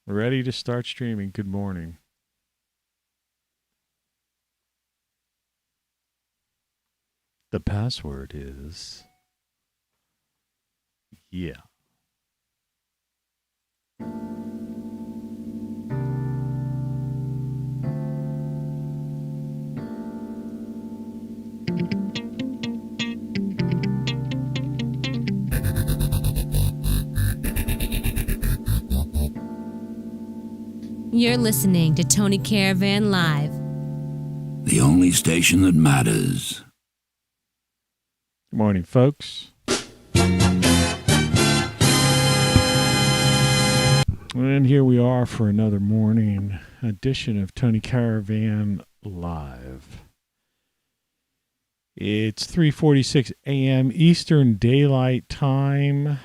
Ready to start streaming. Good morning. The password is yeah. You're listening to Tony Caravan Live. The only station that matters. Good morning, folks. And here we are for another morning edition of Tony Caravan Live. It's 3:46 a.m. Eastern Daylight Time.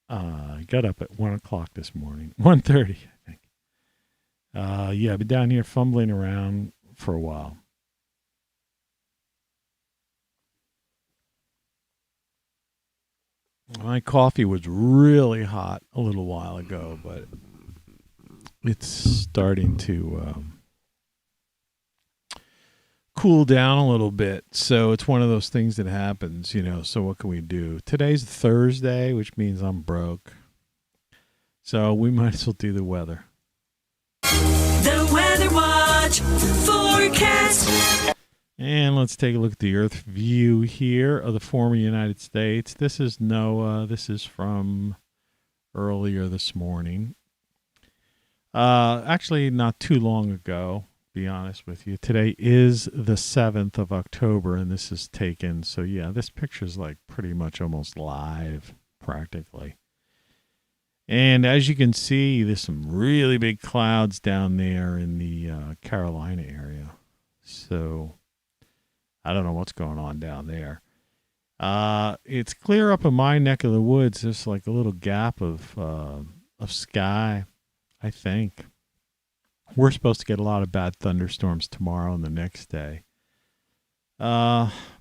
I got up at 1 o'clock this morning. 1:30, I think. I've been down here fumbling around for a while. My coffee was really hot a little while ago, but it's starting to cool down a little bit. So it's one of those things that happens, so what can we do? Today's Thursday, which means I'm broke. So we might as well do the weather. The Weather Watch forecast. And let's take a look at the Earth view here of the former United States. This is NOAA. This is from earlier this morning. Actually, not too long ago, to be honest with you. Today is the 7th of October, and this is taken. So, yeah, this picture is like pretty much almost live, practically. And as you can see, there's some really big clouds down there in the Carolina area. So I don't know what's going on down there. It's clear up in my neck of the woods. There's like a little gap of sky, I think. We're supposed to get a lot of bad thunderstorms tomorrow and the next day.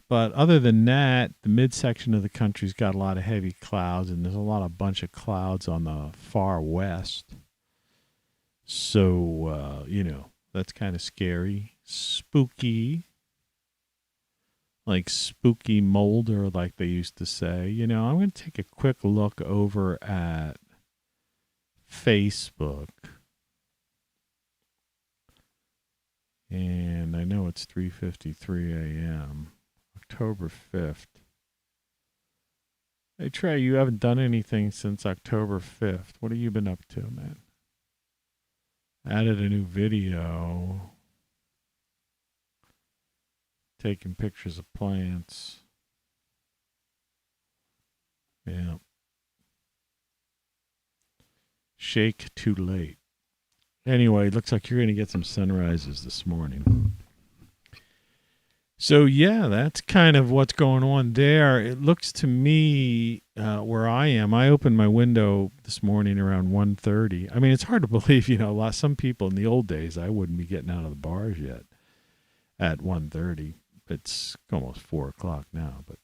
But other than that, the midsection of the country's got a lot of heavy clouds, and there's a bunch of clouds on the far west. So, that's kind of scary. Spooky. Like spooky Mulder, like they used to say. I'm going to take a quick look over at Facebook. And I know it's 3:53 a.m. October 5th. Hey, Trey, you haven't done anything since October 5th. What have you been up to, man? Added a new video. Taking pictures of plants. Yeah. Shake too late. Anyway, looks like you're going to get some sunrises this morning. So, yeah, that's kind of what's going on there. It looks to me where I am. I opened my window this morning around 1:30. I mean, it's hard to believe, some people in the old days, I wouldn't be getting out of the bars yet at 1:30. It's almost 4 o'clock now, but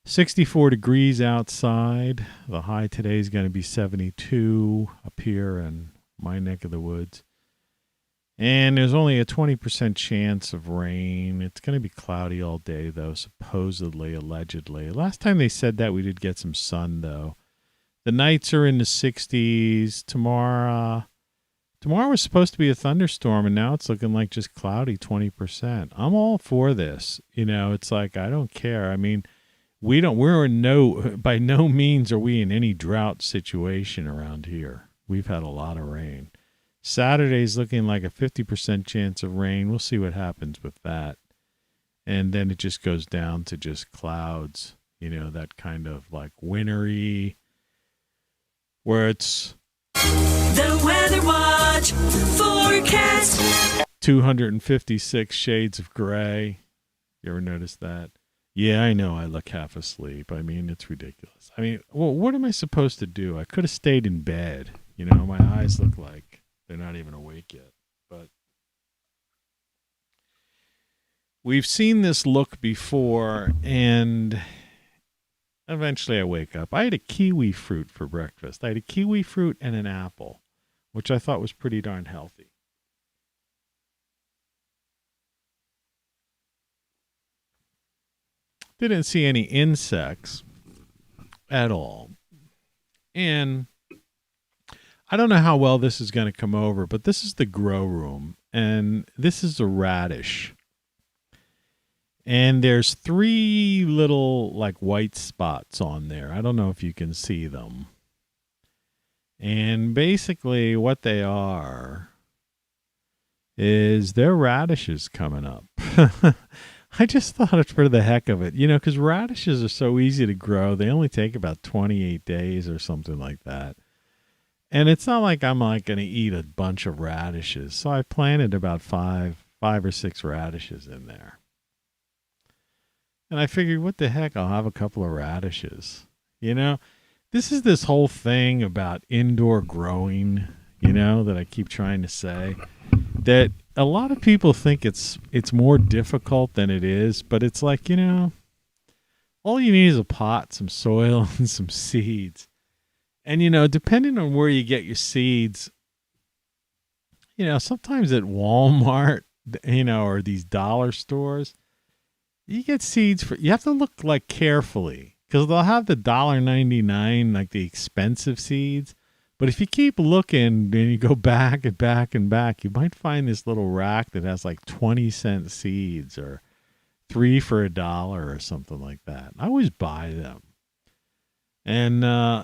64 degrees outside. The high today is going to be 72 up here in my neck of the woods. And there's only a 20% chance of rain. It's going to be cloudy all day, though, supposedly, allegedly. Last time they said that, we did get some sun, though. The nights are in the 60s. Tomorrow was supposed to be a thunderstorm, and now it's looking like just cloudy, 20%. I'm all for this. It's like, I don't care. I mean, by no means are we in any drought situation around here. We've had a lot of rain. Saturday's looking like a 50% chance of rain. We'll see what happens with that. And then it just goes down to just clouds, that kind of like wintry, where it's The Weather Watch forecast. 256 shades of gray. You ever notice that? Yeah, I know I look half asleep. I mean, it's ridiculous. I mean, well, what am I supposed to do? I could have stayed in bed. My eyes look like they're not even awake yet. But we've seen this look before, and eventually I wake up. I had a kiwi fruit for breakfast. I had a kiwi fruit and an apple. which I thought was pretty darn healthy. Didn't see any insects at all. And I don't know how well this is going to come over, but this is the grow room, and this is a radish. And there's 3 little like white spots on there. I don't know if you can see them. And basically what they are is they're radishes coming up. I just thought it for the heck of it, because radishes are so easy to grow. They only take about 28 days or something like that. And it's not like I'm like going to eat a bunch of radishes. So I planted about five or 6 radishes in there. And I figured, what the heck, I'll have a couple of radishes. This is this whole thing about indoor growing, that I keep trying to say. That a lot of people think it's more difficult than it is, but it's like, all you need is a pot, some soil, and some seeds. And, depending on where you get your seeds, sometimes at Walmart, or these dollar stores, you get seeds you have to look like carefully, because they'll have the $1.99, like the expensive seeds. But if you keep looking and you go back and back and back, you might find this little rack that has like 20-cent seeds or 3 for $1 or something like that. I always buy them. And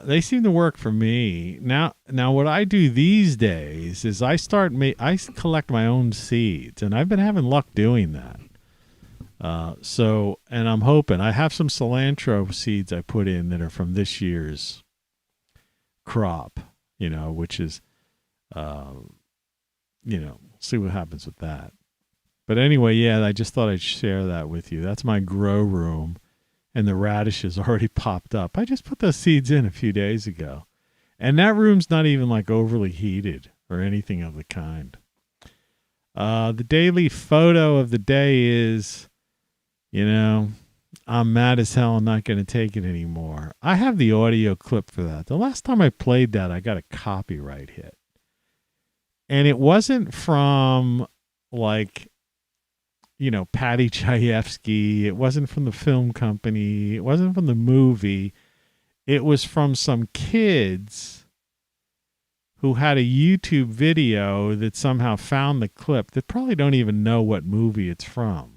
they seem to work for me. Now what I do these days is I collect my own seeds, and I've been having luck doing that. And I'm hoping I have some cilantro seeds I put in that are from this year's crop, which is, see what happens with that. But anyway, yeah, I just thought I'd share that with you. That's my grow room, and the radishes already popped up. I just put those seeds in a few days ago, and that room's not even like overly heated or anything of the kind. The daily photo of the day is, I'm mad as hell. I'm not going to take it anymore. I have the audio clip for that. The last time I played that, I got a copyright hit. And it wasn't from like, Patty Chayefsky. It wasn't from the film company. It wasn't from the movie. It was from some kids who had a YouTube video that somehow found the clip that probably don't even know what movie it's from.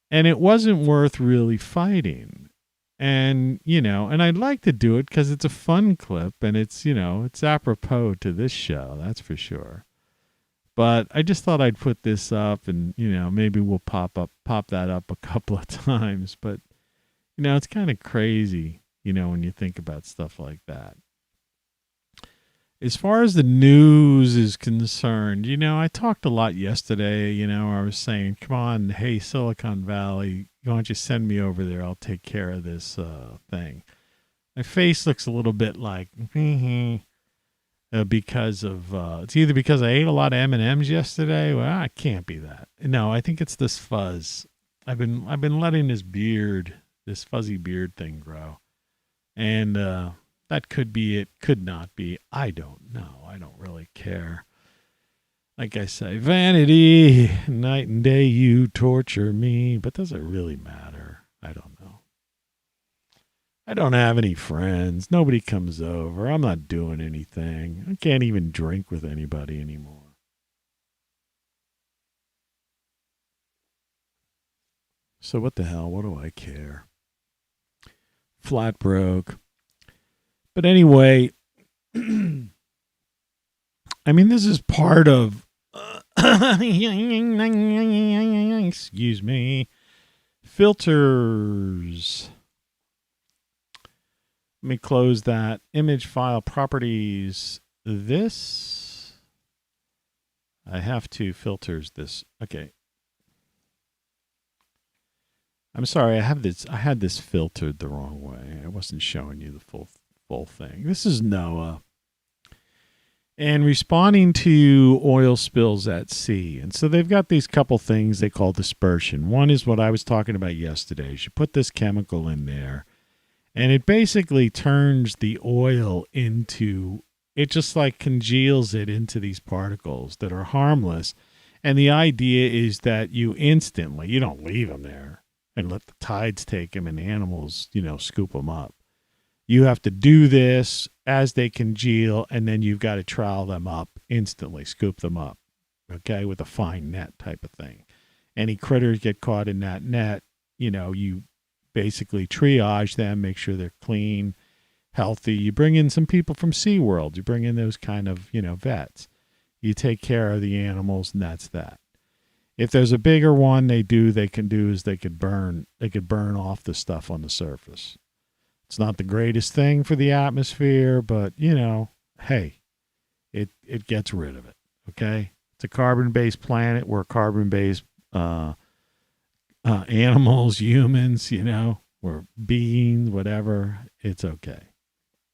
And it wasn't worth really fighting. And, and I'd like to do it because it's a fun clip and it's, it's apropos to this show. That's for sure. But I just thought I'd put this up and, maybe we'll pop that up a couple of times. But, it's kind of crazy, when you think about stuff like that. As far as the news is concerned, I talked a lot yesterday, I was saying, come on, hey, Silicon Valley, why don't you send me over there? I'll take care of this thing. My face looks a little bit like, because of, it's either because I ate a lot of M&Ms yesterday. Well, it can't be that. No, I think it's this fuzz. I've been letting this fuzzy beard thing grow. And, that could be it, could not be. I don't know. I don't really care. Like I say, vanity, night and day you torture me. But does it really matter? I don't know. I don't have any friends. Nobody comes over. I'm not doing anything. I can't even drink with anybody anymore. So what the hell? What do I care? Flat broke. But anyway, I mean, this is part of, excuse me, filters. Let me close that. Image file properties. This, I have to filters this. Okay. I'm sorry. I had this filtered the wrong way. I wasn't showing you the full thing. This is NOAA. And responding to oil spills at sea. And so they've got these couple things they call dispersion. One is what I was talking about yesterday. You put this chemical in there, and it basically turns the oil into it just like congeals it into these particles that are harmless. And the idea is that you don't leave them there and let the tides take them and the animals, scoop them up. You have to do this as they congeal, and then you've got to trowel them up instantly, scoop them up, okay, with a fine net type of thing. Any critters get caught in that net, you basically triage them, make sure they're clean, healthy. You bring in some people from SeaWorld. You bring in those kind of, vets. You take care of the animals, and that's that. If there's a bigger one, they could burn off the stuff on the surface. It's not the greatest thing for the atmosphere, but, hey, it gets rid of it, okay? It's a carbon-based planet. We're carbon-based animals, humans, we're beings, whatever. It's okay.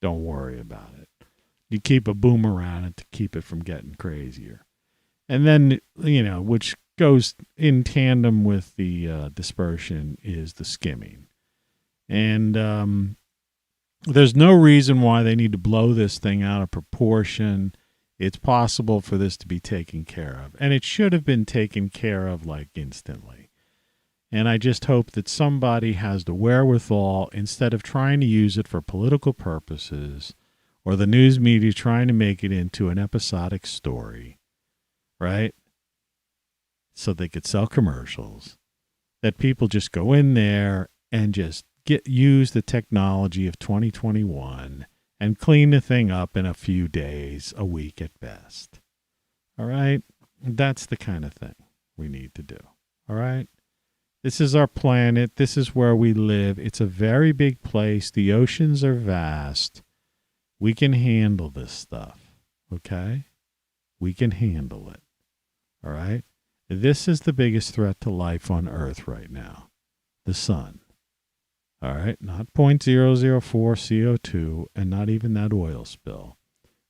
Don't worry about it. You keep a boom around it to keep it from getting crazier. And then, which goes in tandem with the dispersion is the skimming. And there's no reason why they need to blow this thing out of proportion. It's possible for this to be taken care of. And it should have been taken care of like instantly. And I just hope that somebody has the wherewithal, instead of trying to use it for political purposes or the news media trying to make it into an episodic story, right? So they could sell commercials, that people just go in there and just use the technology of 2021 and clean the thing up in a few days, a week at best. All right? That's the kind of thing we need to do. All right? This is our planet. This is where we live. It's a very big place. The oceans are vast. We can handle this stuff. Okay? We can handle it. All right? This is the biggest threat to life on Earth right now. The sun. All right? Not 0.004 CO2 and not even that oil spill.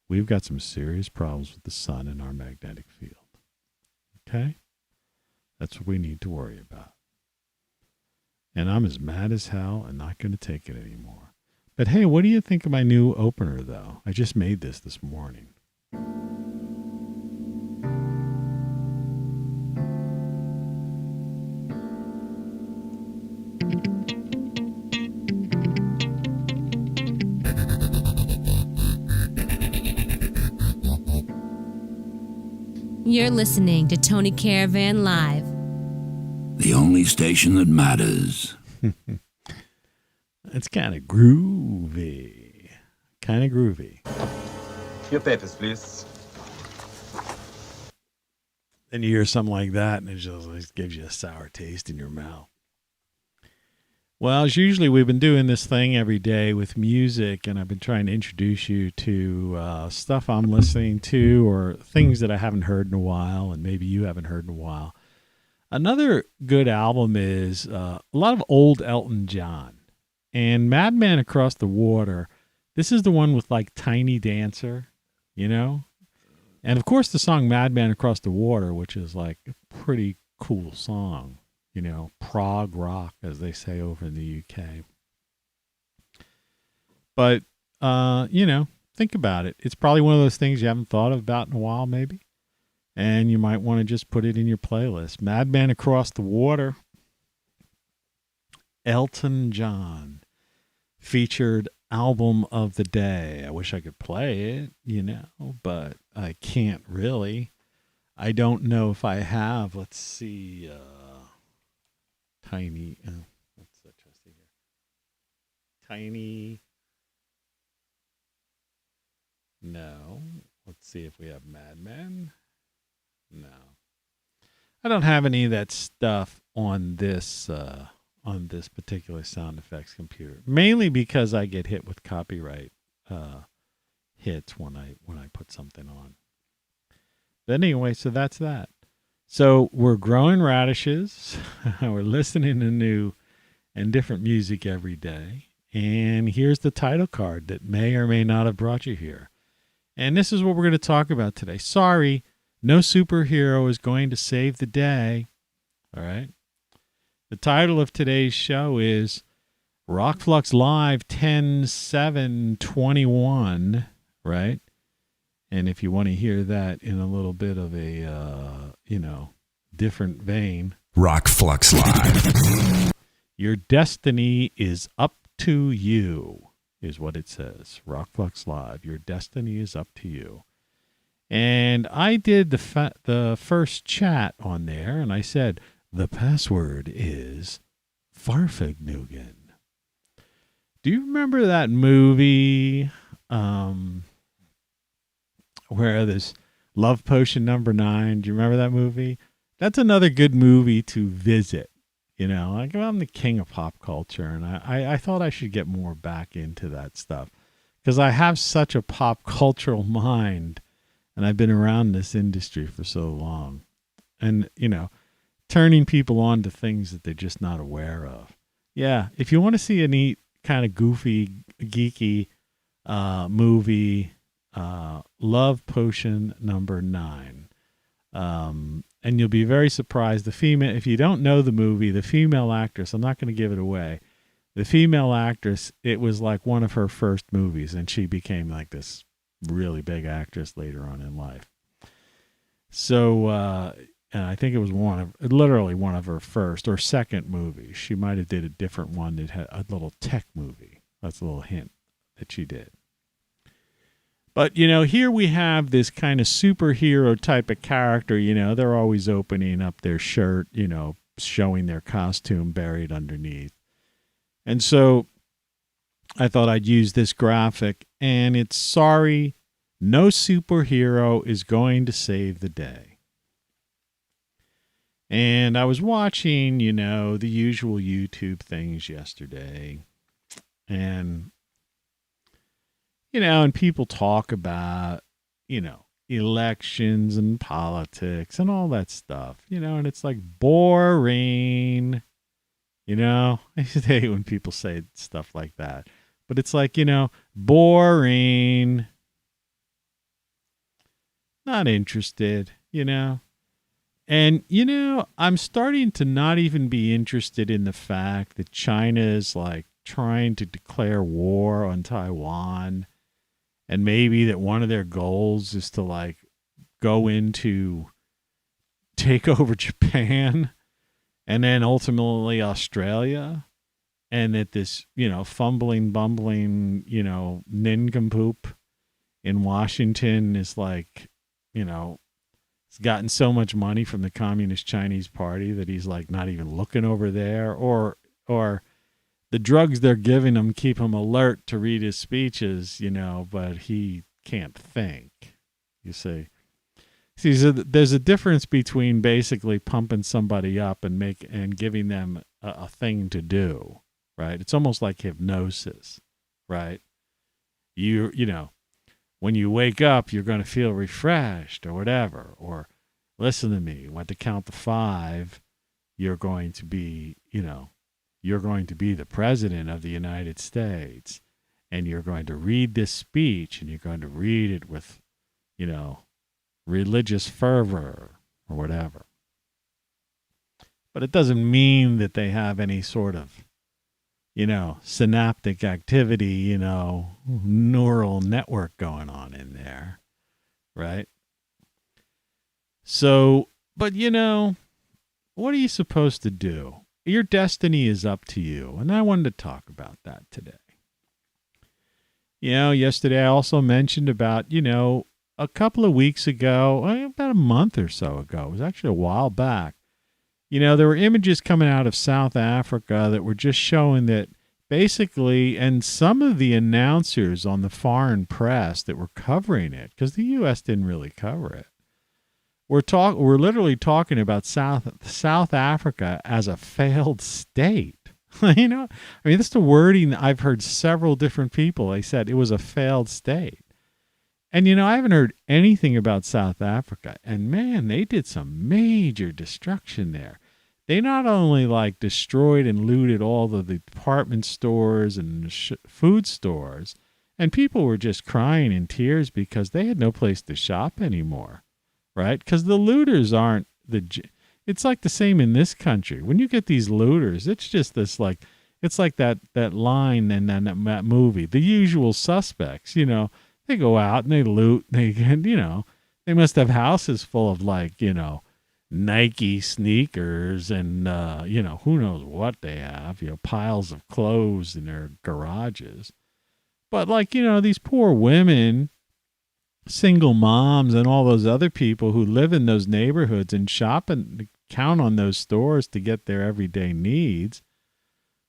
We've got some serious problems with the sun and our magnetic field. Okay? That's what we need to worry about. And I'm as mad as hell and not going to take it anymore. But hey, what do you think of my new opener, though? I just made this morning. You're listening to Tony Caravan Live. The only station that matters. It's kind of groovy. Kind of groovy. Your papers, please. Then you hear something like that, and it just gives you a sour taste in your mouth. Well, as usually, we've been doing this thing every day with music, and I've been trying to introduce you to stuff I'm listening to or things that I haven't heard in a while, and maybe you haven't heard in a while. Another good album is a lot of old Elton John. And Madman Across the Water, this is the one with like Tiny Dancer, And of course the song Madman Across the Water, which is like a pretty cool song, prog rock, as they say over in the UK. But, think about it. It's probably one of those things you haven't thought about in a while, maybe. And you might want to just put it in your playlist. Madman Across the Water, Elton John, featured album of the day. I wish I could play it, but I can't really. I don't know if I have. Let's see. Tiny. What's that? Here? Tiny. No. Let's see if we have Madman. No, I don't have any of that stuff on this particular sound effects computer. Mainly because I get hit with copyright hits when I put something on. But anyway, so that's that. So we're growing radishes. We're listening to new and different music every day. And here's the title card that may or may not have brought you here. And this is what we're going to talk about today. Sorry. No superhero is going to save the day. All right. The title of today's show is ROCKFLUX Live 10/7/21. Right. And if you want to hear that in a little bit of a, different vein, ROCKFLUX Live. your destiny is up to you, is what it says. ROCKFLUX Live. Your destiny is up to you. And I did the first chat on there, and I said, the password is Farfignugan. Do you remember that movie where there's Love Potion number 9? Do you remember that movie? That's another good movie to visit. Like I'm the king of pop culture, and I thought I should get more back into that stuff because I have such a pop cultural mind, and I've been around this industry for so long. And, turning people on to things that they're just not aware of. Yeah, if you want to see a neat, kind of goofy, geeky movie, Love Potion number 9. And you'll be very surprised. If you don't know the movie, the female actress, I'm not going to give it away. The female actress, it was like one of her first movies, and she became like this really big actress later on in life. So, and I think it was literally one of her first or second movies. She might have did a different one that had a little tech movie. That's a little hint that she did. But, here we have this kind of superhero type of character. They're always opening up their shirt, showing their costume buried underneath. And so I thought I'd use this graphic, and it's sorry, no superhero is going to save the day. And I was watching, the usual YouTube things yesterday, and and people talk about, elections and politics and all that stuff, and it's like boring, I used to hate when people say stuff like that, but it's like, boring, not interested, and, I'm starting to not even be interested in the fact that China is like trying to declare war on Taiwan. And maybe that one of their goals is to like go into take over Japan and then ultimately Australia. And that this, fumbling, bumbling, nincompoop in Washington is like, he's gotten so much money from the Communist Chinese Party that he's like not even looking over there, or the drugs they're giving him keep him alert to read his speeches, but he can't think, you see. See, so there's a difference between basically pumping somebody up and giving them a thing to do, right? It's almost like hypnosis, right? When you wake up, you're going to feel refreshed or whatever, or listen to me, when to count to 5, you're going to be, you're going to be the president of the United States, and you're going to read this speech, and you're going to read it with, religious fervor or whatever. But it doesn't mean that they have any sort of, synaptic activity, neural network going on in there, right? So, but what are you supposed to do? Your destiny is up to you. And I wanted to talk about that today. Yesterday I also mentioned about, a couple of weeks ago, about a month or so ago, it was actually a while back, there were images coming out of South Africa that were just showing that basically, and some of the announcers on the foreign press that were covering it, because the U.S. didn't really cover it, we're literally talking about South Africa as a failed state. That's the wording I've heard several different people. They said it was a failed state. And, I haven't heard anything about South Africa. And, man, they did some major destruction there. They not only, destroyed and looted all of the department stores and food stores, and people were just crying in tears because they had no place to shop anymore, right? Because the looters aren't it's like the same in this country. When you get these looters, it's just this, it's like that line in that movie, The Usual Suspects, They go out and they loot. They they must have houses full of like, Nike sneakers and, who knows what they have, piles of clothes in their garages. But like, these poor women, single moms, and all those other people who live in those neighborhoods and shop and count on those stores to get their everyday needs.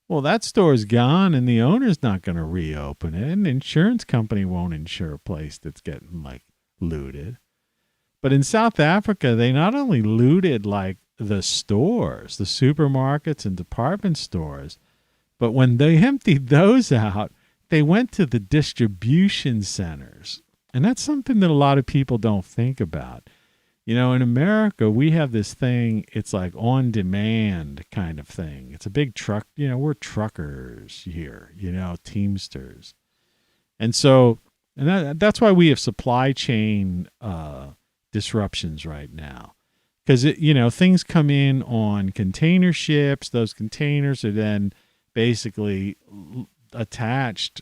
Well, that store's gone and the owner's not going to reopen it. And the insurance company won't insure a place that's getting like looted. But in South Africa, they not only looted like the stores, the supermarkets and department stores, but when they emptied those out, they went to the distribution centers. And that's something that a lot of people don't think about. In America, we have this thing, it's like on demand kind of thing. It's a big truck, we're truckers here, Teamsters. And so, that's why we have supply chain disruptions right now. Because, things come in on container ships. Those containers are then basically attached,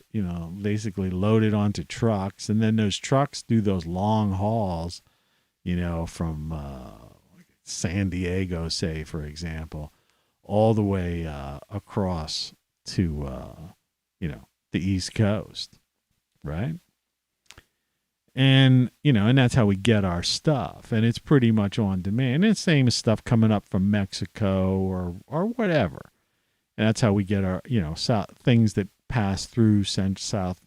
basically loaded onto trucks. And then those trucks do those long hauls, from San Diego, say, for example, all the way across to, the East Coast, right? And, and that's how we get our stuff. And it's pretty much on demand. And it's the same as stuff coming up from Mexico or whatever. And that's how we get our, things that pass through from South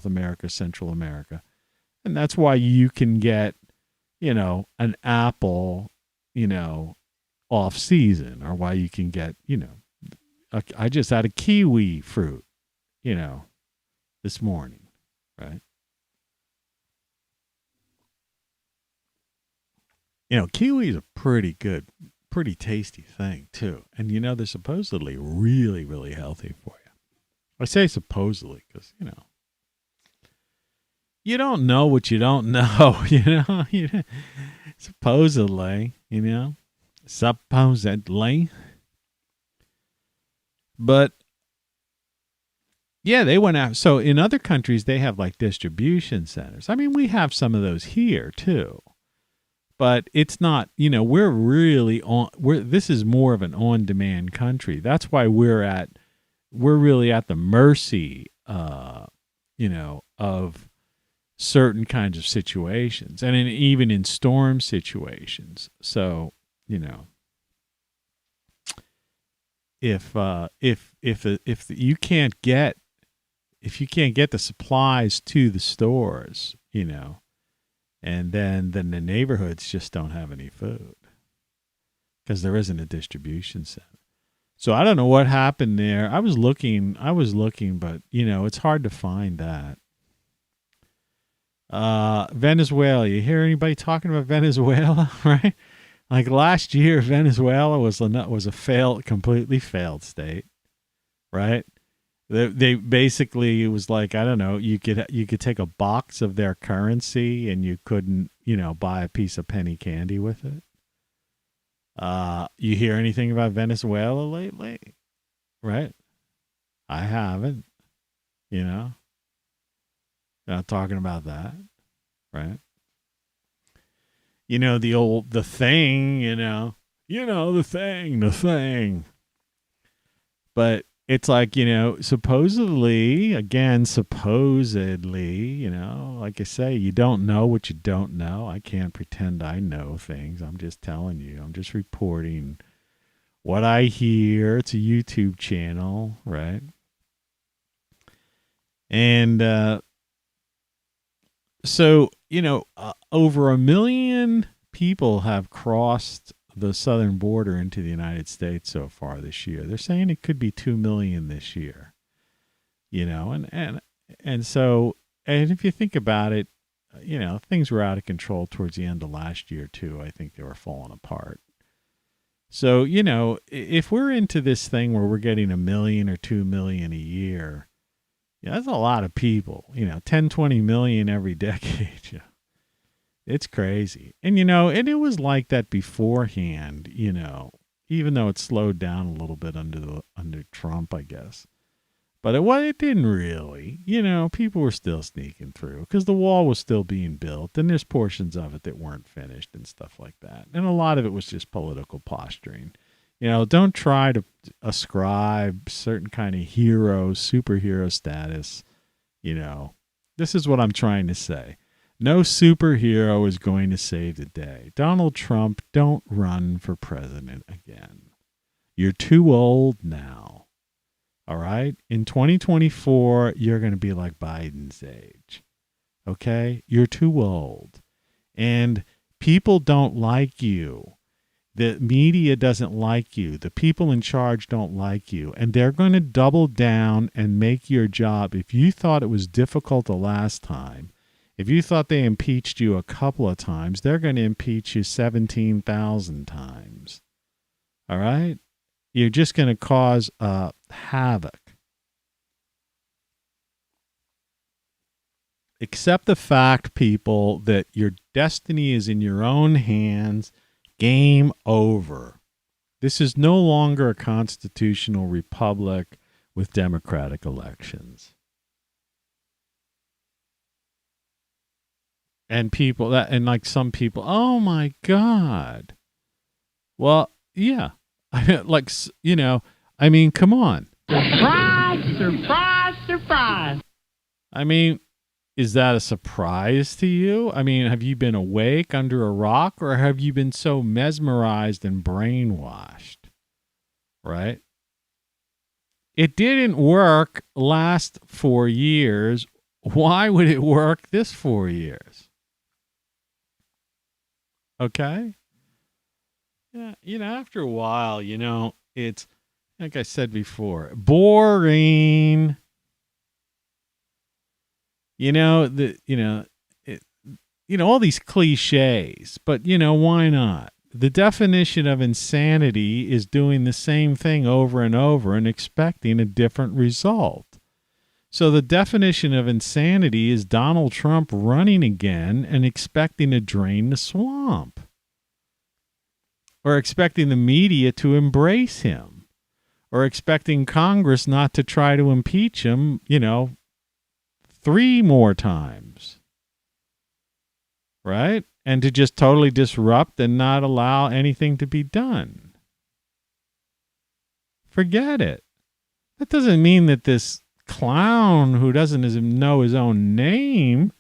America, Central America. And that's why you can get, an apple, off season, or why you can get, I just had a kiwi fruit, this morning, right? Kiwi is a pretty good, pretty tasty thing too. And, they're supposedly really, really healthy for you. I say supposedly because, you don't know what you don't know, supposedly, supposedly. But yeah, they went out. So in other countries, they have like distribution centers. I mean, we have some of those here too, but it's not, we're really this is more of an on-demand country. That's why we're really at the mercy, of certain kinds of situations, and even in storm situations. So, if you can't get the supplies to the stores, and then the neighborhoods just don't have any food because there isn't a distribution center. So I don't know what happened there. I was looking, but it's hard to find that. Venezuela. You hear anybody talking about Venezuela, right? Like last year, Venezuela was a completely failed state, right? They basically, it was like, I don't know, you could take a box of their currency and you couldn't, buy a piece of penny candy with it. You hear anything about Venezuela lately? Right? I haven't, Not talking about that, right? The thing, the thing. But it's like, supposedly, like I say, you don't know what you don't know. I can't pretend I know things. I'm just telling you. I'm just reporting what I hear. It's a YouTube channel, right? And, so, over 1 million people have crossed the southern border into the United States so far this year. They're saying it could be 2 million this year, and so, and if you think about it, things were out of control towards the end of last year too. I think they were falling apart. So, if we're into this thing where we're getting 1 million or 2 million a year, that's a lot of people, 10, 20 million every decade. It's crazy. And, and it was like that beforehand, even though it slowed down a little bit under Trump, I guess. But it didn't really. People were still sneaking through because the wall was still being built, and there's portions of it that weren't finished and stuff like that. And a lot of it was just political posturing. Don't try to ascribe certain kind of superhero status. This is what I'm trying to say. No superhero is going to save the day. Donald Trump, don't run for president again. You're too old now. All right? In 2024, you're going to be like Biden's age. Okay? You're too old. And people don't like you. The media doesn't like you. The people in charge don't like you. And they're going to double down and make your job. If you thought it was difficult the last time, if you thought they impeached you a couple of times, they're going to impeach you 17,000 times. All right? You're just going to cause havoc. Accept the fact, people, that your destiny is in your own hands. Game over. This is no longer a constitutional republic with democratic elections. And some people, oh my God. Well, yeah. Come on. Surprise, surprise, surprise. Is that a surprise to you? Have you been awake under a rock, or have you been so mesmerized and brainwashed? Right? It didn't work last 4 years. Why would it work this 4 years? Okay? Yeah, after a while, it's, like I said before, boring. All these cliches, but why not? The definition of insanity is doing the same thing over and over and expecting a different result. So the definition of insanity is Donald Trump running again and expecting to drain the swamp, or expecting the media to embrace him, or expecting Congress not to try to impeach him, 3 more times, right? And to just totally disrupt and not allow anything to be done. Forget it. That doesn't mean that this clown who doesn't know his own name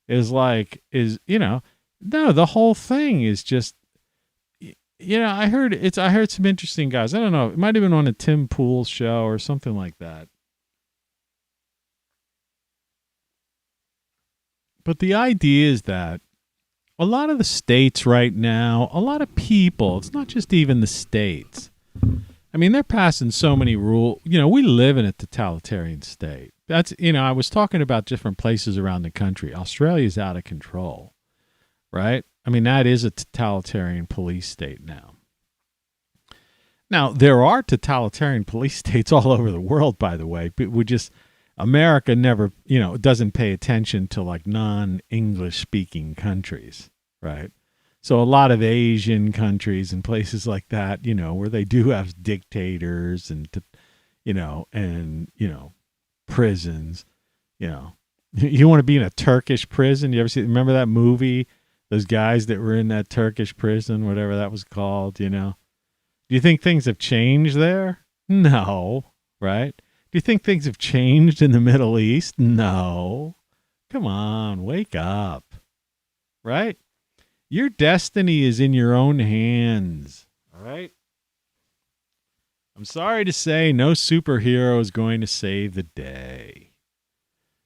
no, the whole thing is just, I heard some interesting guys. I don't know. It might have been on a Tim Pool show or something like that. But the idea is that a lot of the states right now, a lot of people, it's not just even the states. They're passing so many rules. We live in a totalitarian state. That's, I was talking about different places around the country. Australia's out of control, right? That is a totalitarian police state now. Now, there are totalitarian police states all over the world, by the way, but America never, doesn't pay attention to like non-English speaking countries, right? So a lot of Asian countries and places like that, where they do have dictators and prisons, you want to be in a Turkish prison. You ever remember that movie? Those guys that were in that Turkish prison, whatever that was called, Do you think things have changed there? No, right? Do you think things have changed in the Middle East? No. Come on, wake up. Right? Your destiny is in your own hands. All right? I'm sorry to say, no superhero is going to save the day.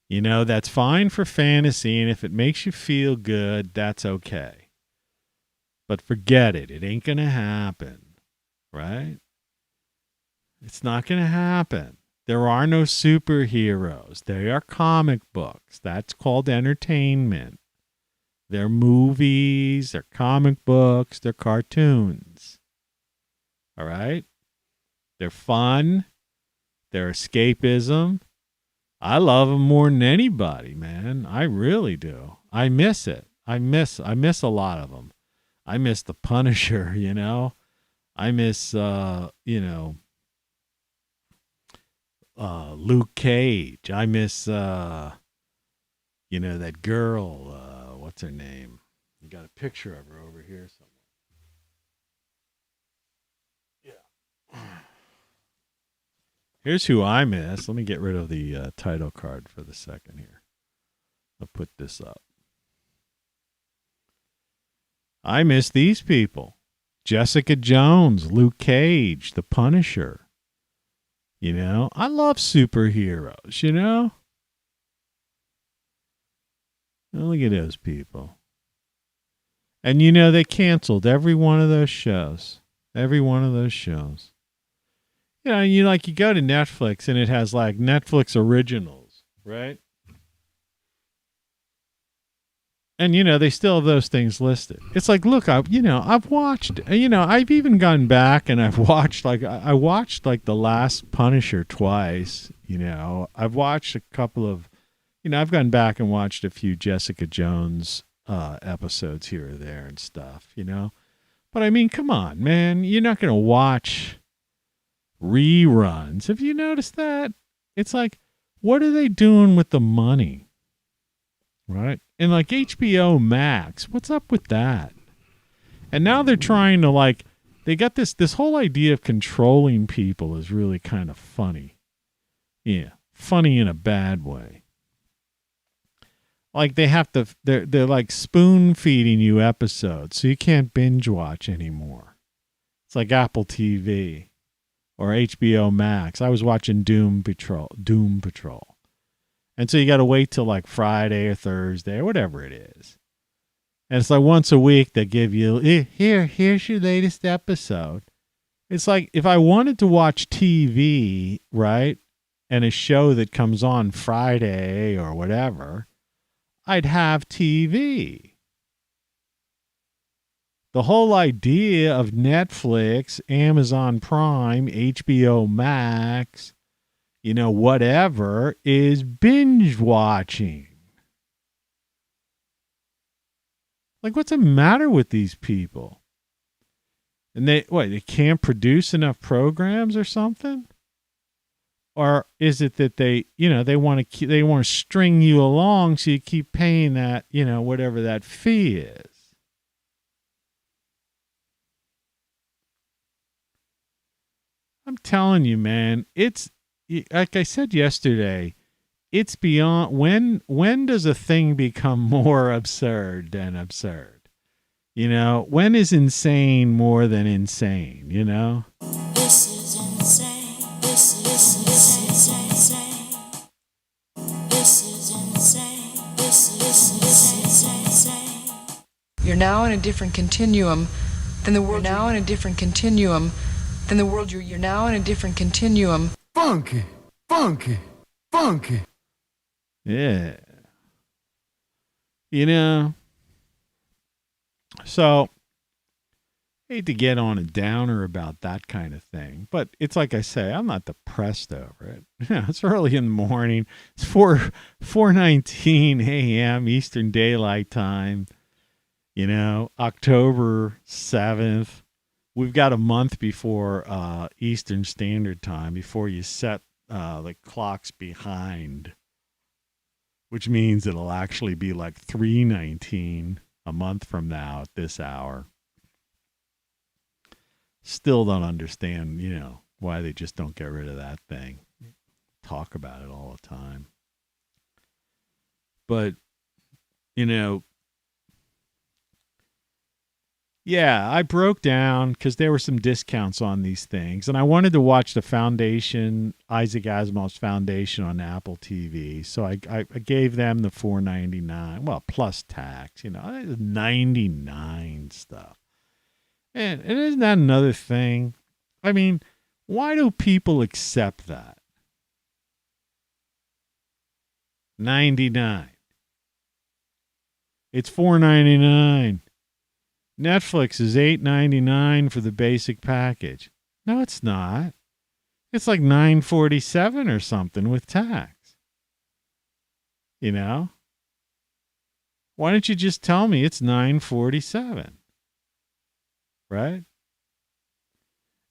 That's fine for fantasy, and if it makes you feel good, that's okay. But forget it. It ain't going to happen. Right? It's not going to happen. There are no superheroes. They are comic books. That's called entertainment. They're movies, they're comic books, they're cartoons. All right? They're fun. They're escapism. I love them more than anybody, man. I really do. I miss it. I miss a lot of them. I miss the Punisher, I miss, Luke Cage. I miss that girl. What's her name? You got a picture of her over here somewhere. Yeah. Here's who I miss. Let me get rid of the title card for the second here. I'll put this up. I miss these people. Jessica Jones, Luke Cage, The Punisher. I love superheroes, Look at those people. And they canceled every one of those shows. Every one of those shows. And you go to Netflix and it has like Netflix originals, right? And they still have those things listed. It's like, look, I've watched, I've even gone back and I've watched I watched The Last Punisher twice. I've watched a couple of, I've gone back and watched a few Jessica Jones episodes here or there and stuff, But I mean, come on, man, you're not going to watch reruns. Have you noticed that? It's like, what are they doing with the money? Right? And like HBO Max, what's up with that? And now they're trying to they got this whole idea of controlling people is really kind of funny. Yeah, funny in a bad way. Like they're like spoon feeding you episodes so you can't binge watch anymore. It's like Apple TV or HBO Max. I was watching Doom Patrol. And so you got to wait till like Friday or Thursday or whatever it is. And it's like once a week they give you, here's your latest episode. It's like if I wanted to watch TV, right, and a show that comes on Friday or whatever, I'd have TV. The whole idea of Netflix, Amazon Prime, HBO Max, whatever, is binge watching. Like, what's the matter with these people? And they can't produce enough programs or something? Or is it that they want to string you along so you keep paying that, whatever that fee is? I'm telling you, man, it's like I said yesterday, it's beyond when does a thing become more absurd than absurd? When is insane more than insane, This is insane. This is insane. This is insane. This is insane. You're now in a different continuum than the world. You're now in a different continuum than the world. You're now in a different continuum. Funky, funky, funky. Yeah. So, hate to get on a downer about that kind of thing, but it's like I say, I'm not depressed over it. It's early in the morning. It's 4:19 a.m. Eastern Daylight Time. October 7th. We've got a month before Eastern Standard Time before you set the clocks behind, which means it'll actually be like 3:19 a month from now at this hour. Still don't understand, why they just don't get rid of that thing. Talk about it all the time. But, yeah, I broke down because there were some discounts on these things. And I wanted to watch the Foundation, Isaac Asimov's Foundation on Apple TV. So I gave them the $4.99, well, plus tax, 99 stuff. And isn't that another thing? I mean, why do people accept that? 99. It's $4.99. Netflix is $8.99 for the basic package. No, it's not. It's like $9.47 or something with tax. Why don't you just tell me it's $9.47? Right?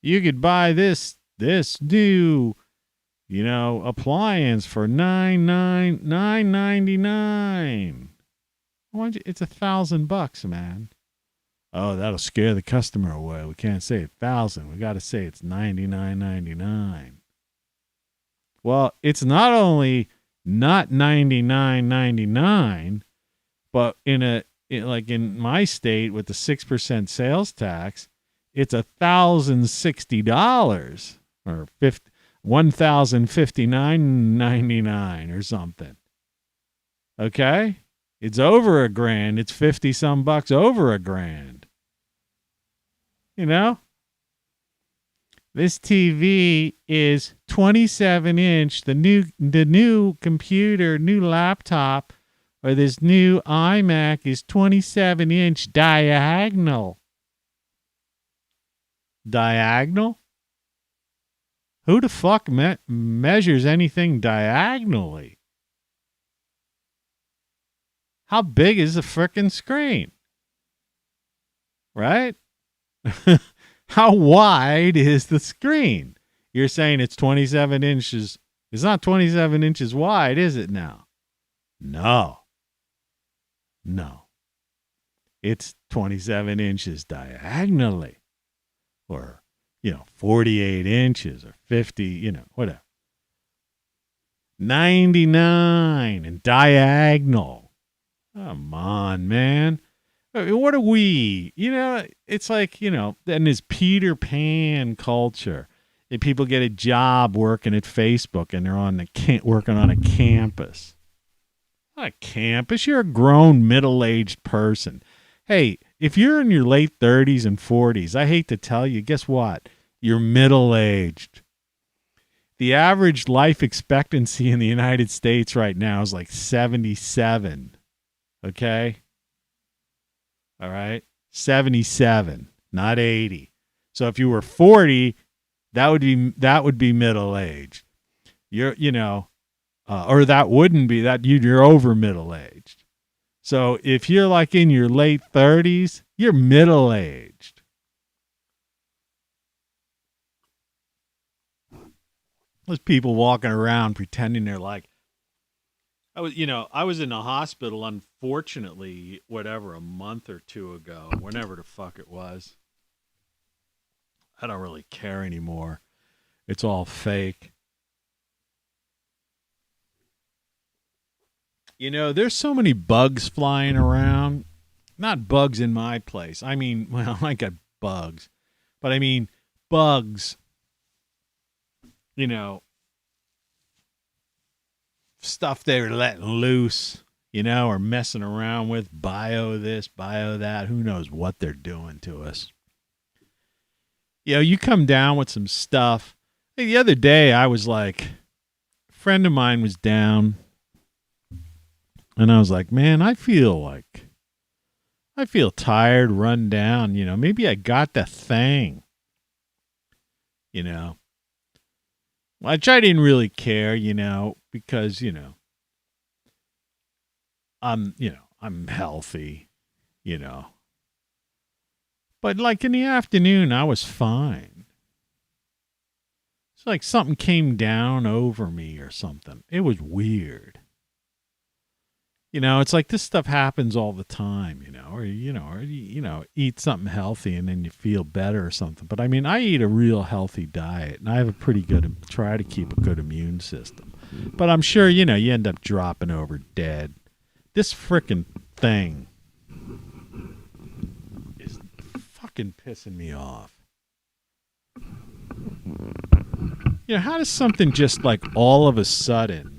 You could buy this new, appliance for $999. It's $1,000, man. Oh, that'll scare the customer away. We can't say $1,000. We got to say it's $99.99. Well, it's not only not $99.99, but in my state with the 6% sales tax, it's $1,060 or $1,059.99 or something. Okay? It's over $1,000. It's 50 some bucks over $1,000. This TV is 27-inch. The new computer, new laptop, or this new iMac is 27-inch diagonal. Diagonal? Who the fuck measures anything diagonally? How big is the frickin' screen? Right? How wide is the screen? You're saying it's 27 inches. It's not 27 inches wide, is it now? No. It's 27 inches diagonally. Or, 48 inches or 50, whatever. 99 and diagonal. Come on, man. What are we? It's like, in this Peter Pan culture. If people get a job working at Facebook and they're working on a campus. Not a campus. You're a grown, middle-aged person. Hey, if you're in your late 30s and 40s, I hate to tell you, guess what? You're middle-aged. The average life expectancy in the United States right now is like 77. Okay? All right? 77, not 80. So if you were 40, that would be middle-aged. Or that wouldn't be that you're over middle-aged. So if you're like in your late 30s, you're middle-aged. There's people walking around pretending they're like, I was in a hospital, unfortunately, a month or two ago, whenever the fuck it was. I don't really care anymore. It's all fake. There's so many bugs flying around. Not bugs in my place. I mean, well, I got bugs. But I mean, bugs, stuff they're letting loose, or messing around with, bio this, bio that. Who knows what they're doing to us. You come down with some stuff. The other day, I was like, a friend of mine was down. And I was like, man, I feel tired, run down, maybe I got the thing, which I didn't really care, because, I'm healthy, but like in the afternoon, I was fine. It's like something came down over me or something. It was weird. It's like this stuff happens all the time, or eat something healthy and then you feel better or something. But I mean, I eat a real healthy diet and I have try to keep a good immune system. But I'm sure, you end up dropping over dead. This frickin' thing is fucking pissing me off. How does something just like all of a sudden,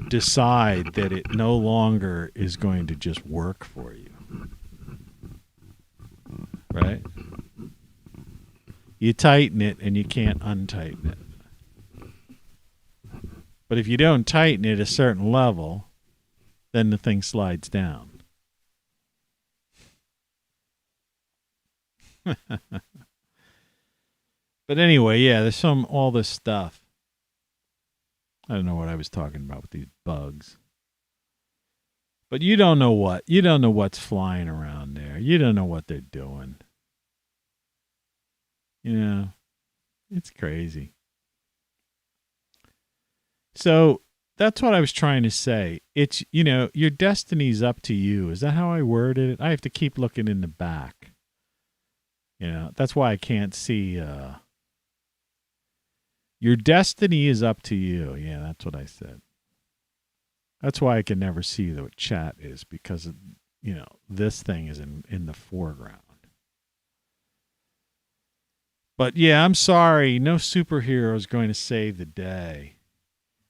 decide that it no longer is going to just work for you. Right? You tighten it and you can't untighten it. But if you don't tighten it a certain level, then the thing slides down. But anyway, yeah, there's all this stuff. I don't know what I was talking about with these bugs. But you don't know what. You don't know what's flying around there. You don't know what they're doing. It's crazy. So that's what I was trying to say. It's, your destiny's up to you. Is that how I worded it? I have to keep looking in the back. That's why I can't see. Your destiny is up to you. Yeah, that's what I said. That's why I can never see what chat is, because, this thing is in the foreground. But yeah, I'm sorry. No superhero is going to save the day.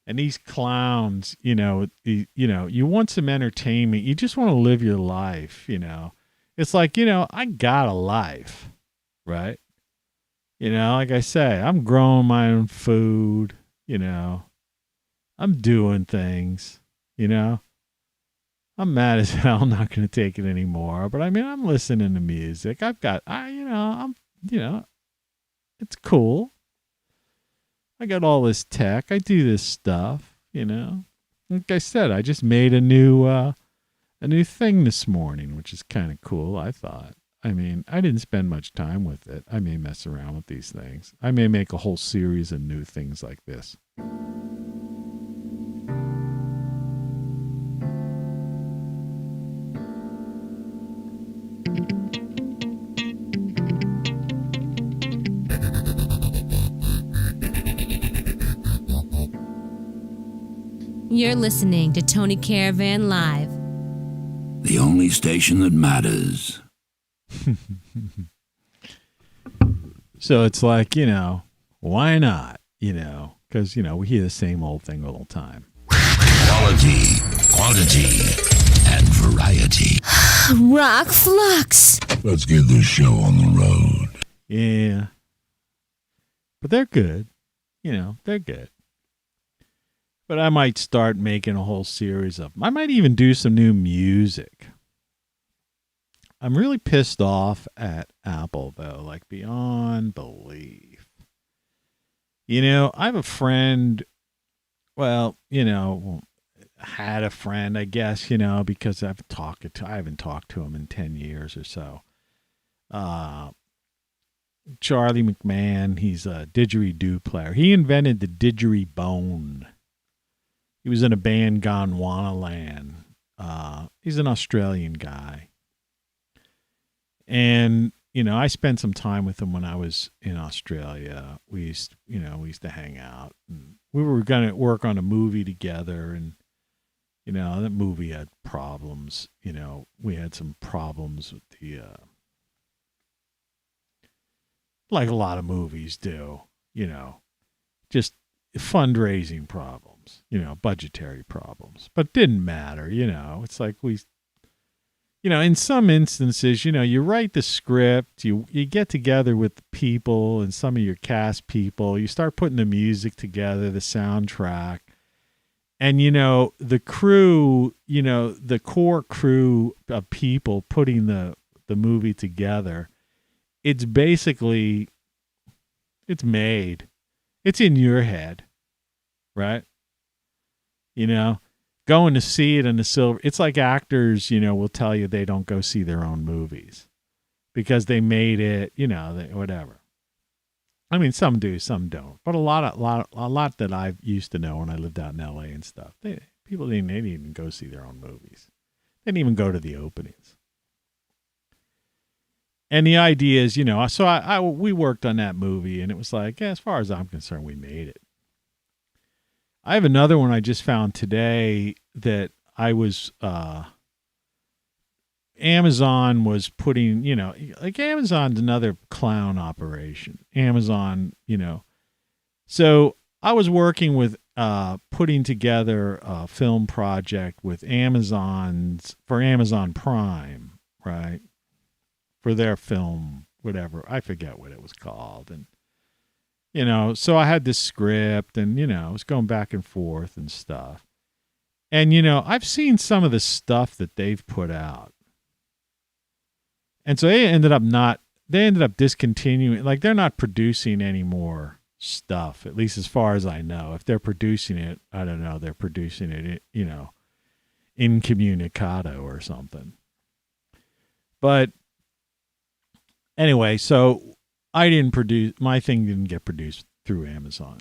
And these clowns, you want some entertainment. You just want to live your life, It's like, I got a life, right? Like I say, I'm growing my own food, I'm doing things, I'm mad as hell. I'm not going to take it anymore. But I'm listening to music. It's cool. I got all this tech. I do this stuff, Like I said, I just made a new thing this morning, which is kind of cool, I thought. I didn't spend much time with it. I may mess around with these things. I may make a whole series of new things like this. You're listening to Tony Caravan Live. The only station that matters. So it's like, why not? Because, we hear the same old thing all the time. Quality, quantity, and variety. ROCKFLUX. Let's get this show on the road. Yeah. But they're good. They're good. But I might start making a whole series of them. I might even do some new music. I'm really pissed off at Apple, though, like beyond belief. I have a friend, had a friend, I guess, because I haven't talked to him in 10 years or so. Charlie McMahon, he's a didgeridoo player. He invented the didgeridoo. He was in a band, Gondwanaland. He's an Australian guy. And, I spent some time with him when I was in Australia. We used to hang out. And we were going to work on a movie together. And, that movie had problems. We had some problems with the, like a lot of movies do, just fundraising problems. Budgetary problems, but didn't matter. It's like in some instances, you write the script, you get together with the people and some of your cast people, you start putting the music together, the soundtrack, and, the crew, the core crew of people putting the movie together, it's basically, it's made, it's in your head, right? Going to see it in the silver. It's like actors, will tell you they don't go see their own movies because they made it, whatever. Some do, some don't. But a lot that I used to know when I lived out in LA and stuff, people didn't even go see their own movies. They didn't even go to the openings. And the idea is, so we worked on that movie, and it was like, as far as I'm concerned, we made it. I have another one I just found today that I was, Amazon was putting, like Amazon's another clown operation. Amazon, So I was working with putting together a film project with for Amazon Prime, right? For their film, whatever. I forget what it was called. And so I had this script and, I was going back and forth and stuff. And, I've seen some of the stuff that they've put out. And so they ended up discontinuing, like they're not producing any more stuff, at least as far as I know. If they're producing it, I don't know, they're producing it, incommunicado or something. But anyway, so my thing didn't get produced through Amazon.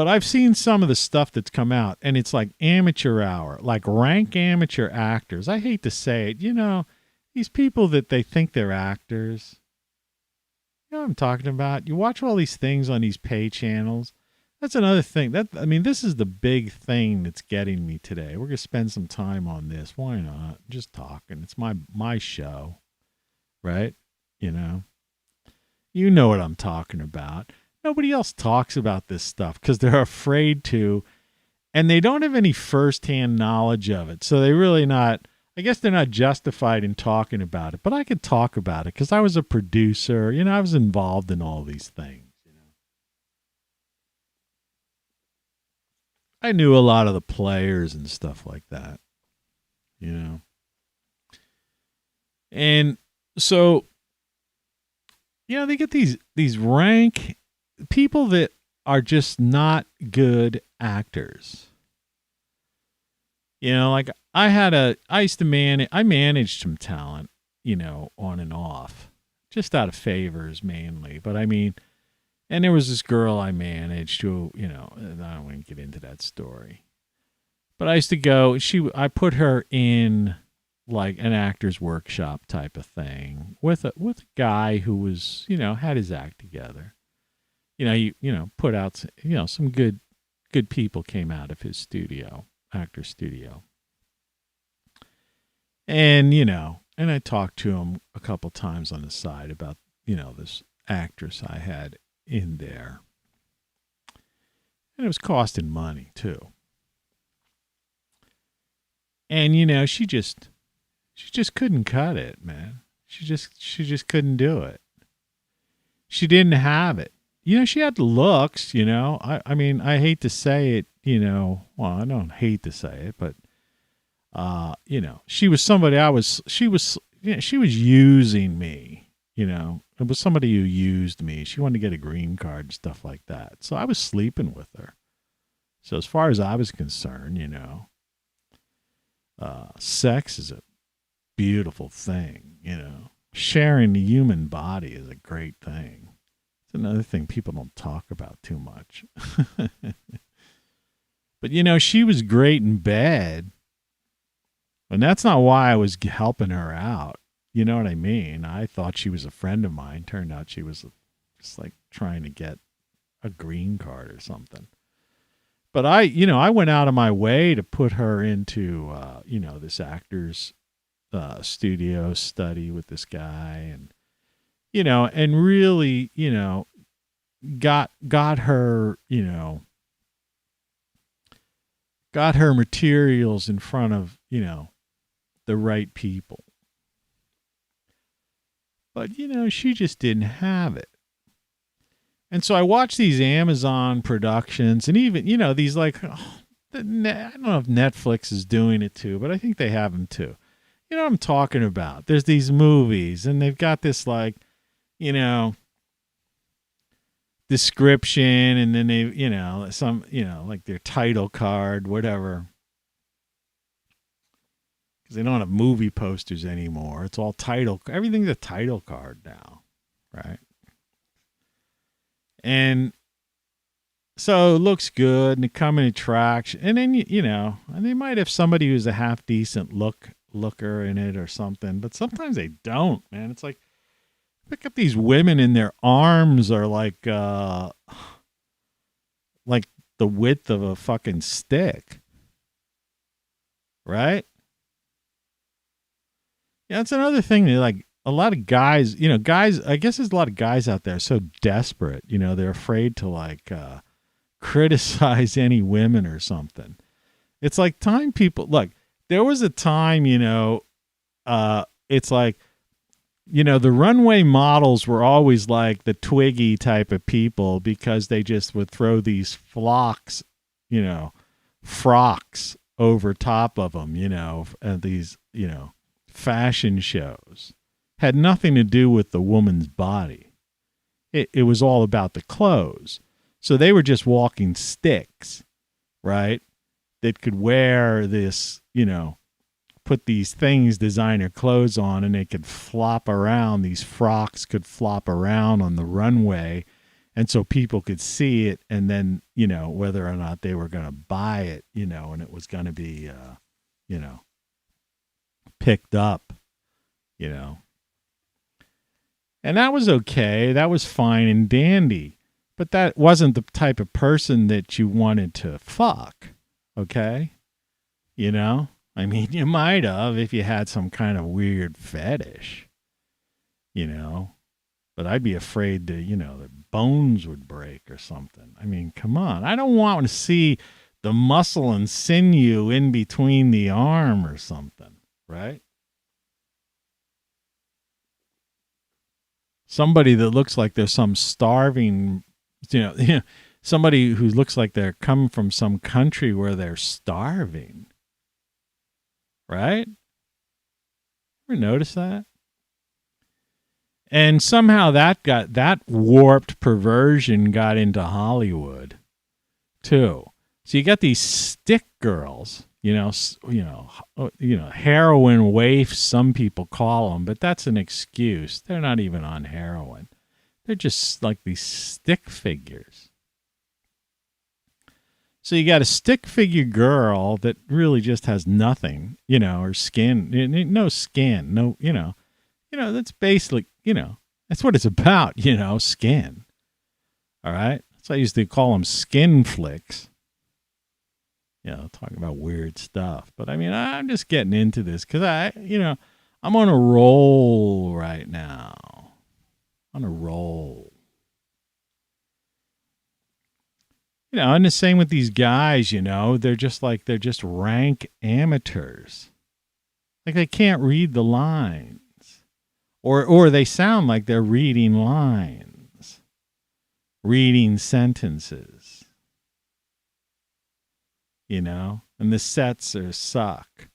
But I've seen some of the stuff that's come out, and it's like amateur hour, like rank amateur actors. I hate to say it, these people that they think they're actors. You know what I'm talking about? You watch all these things on these pay channels. That's another thing. This is the big thing that's getting me today. We're going to spend some time on this. Why not? Just talking. It's my show, right? You know what I'm talking about. Nobody else talks about this stuff because they're afraid to, and they don't have any firsthand knowledge of it. So they really not, I guess they're not justified in talking about it, but I could talk about it because I was a producer. I was involved in all these things. I knew a lot of the players and stuff like that, And so, they get these rank people that are just not good actors. Like I managed some talent, on and off, just out of favors mainly. But and there was this girl I managed who, and I don't want to get into that story. But I used to go, I put her in like an actor's workshop type of thing with a guy who was, had his act together. Put out, some good people came out of his studio, actor studio. And, and I talked to him a couple times on the side about, this actress I had in there. And it was costing money too. And, she just couldn't cut it, man. She just couldn't do it. She didn't have it. She had looks, I hate to say it, well, I don't hate to say it, but, she was somebody she was using me, it was somebody who used me. She wanted to get a green card and stuff like that. So I was sleeping with her. So as far as I was concerned, sex is a beautiful thing, sharing the human body is a great thing. It's another thing people don't talk about too much. But, she was great in bed. And that's not why I was helping her out. You know what I mean? I thought she was a friend of mine. Turned out she was just like trying to get a green card or something. But I went out of my way to put her into, this actor's studio study with this guy and, and really, got her, got her materials in front of, the right people. But, she just didn't have it. And so I watched these Amazon productions and even, these like, I don't know if Netflix is doing it too, but I think they have them too. You know what I'm talking about? There's these movies and they've got this like, description and then they, some, like their title card, whatever. Because they don't have movie posters anymore. It's all title. Everything's a title card now, right? And so it looks good and they come in attraction. And then, and they might have somebody who's a half decent looker in it or something. But sometimes they don't, man. It's like, pick up these women and their arms are like the width of a fucking stick. Right? Yeah, that's another thing. Like a lot of guys, I guess there's a lot of guys out there so desperate, they're afraid to like criticize any women or something. It's like look, there was a time, it's like, the runway models were always like the Twiggy type of people because they just would throw these frocks over top of them, these, fashion shows. Had nothing to do with the woman's body. It was all about the clothes. So they were just walking sticks, right? That could wear this, put these things, designer clothes on, and they could flop around. These frocks could flop around on the runway And so people could see it, and then, you know, whether or not they were going to buy it, you know, and it was going to be, you know, picked up, you know. And that was okay. That was fine and dandy. But that wasn't the type of person that you wanted to fuck, okay? You know? I mean, you might have if you had some kind of weird fetish, you know? But I'd be afraid that, you know, the bones would break or something. I mean, come on. I don't want to see the muscle and sinew in between the arm or something, right? Somebody that looks like there's some starving, you know, somebody who looks like they're coming from some country where they're starving, right? Ever notice that? And somehow that warped perversion got into Hollywood too. So you got these stick girls, you know, heroin waifs, some people call them, but that's an excuse. They're not even on heroin. They're just like these stick figures. So you got a stick figure girl that really just has nothing, you know, or skin, no skin, no, you know, that's basically, you know, that's what it's about, you know, skin. All right. So I used to call them skin flicks. You know, talking about weird stuff. But I mean, I'm just getting into this because I'm on a roll right now. On a roll. You know, and the same with these guys, you know, they're just rank amateurs. Like they can't read the lines. Or they sound like they're reading lines. Reading sentences. You know, and the sets suck.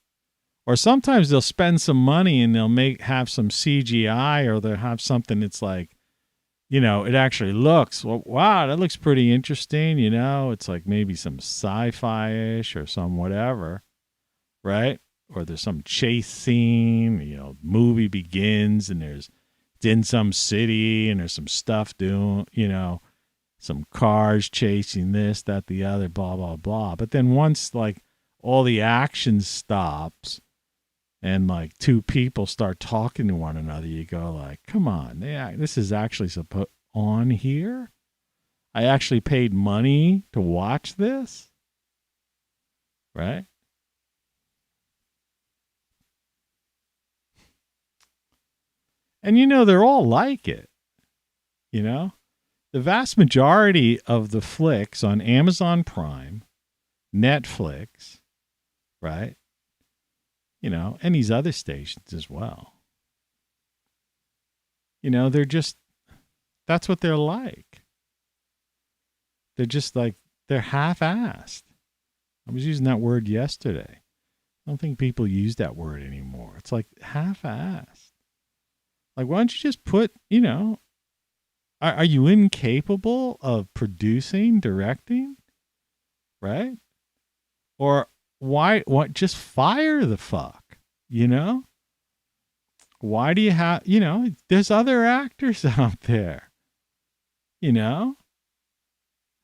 Or sometimes they'll spend some money and they'll have some CGI, or they'll have something that's like, you know, it actually looks, well, wow, that looks pretty interesting, you know, it's like maybe some sci-fi-ish or some whatever, right? Or there's some chase scene, you know, movie begins and it's in some city and there's some stuff doing, you know, some cars chasing this, that, the other, blah, blah, blah. But then once like all the action stops and like two people start talking to one another, you go like, come on, this is actually on here? I actually paid money to watch this? Right? And you know, they're all like it, you know? The vast majority of the flicks on Amazon Prime, Netflix, right? You know, and these other stations as well. You know, that's what they're like. They're just like, they're half-assed. I was using that word yesterday. I don't think people use that word anymore. It's like half-assed. Like, why don't you just put, you know, are you incapable of producing, directing? Right? Or what? Just fire the fuck, you know? Why do you have, you know, there's other actors out there, you know?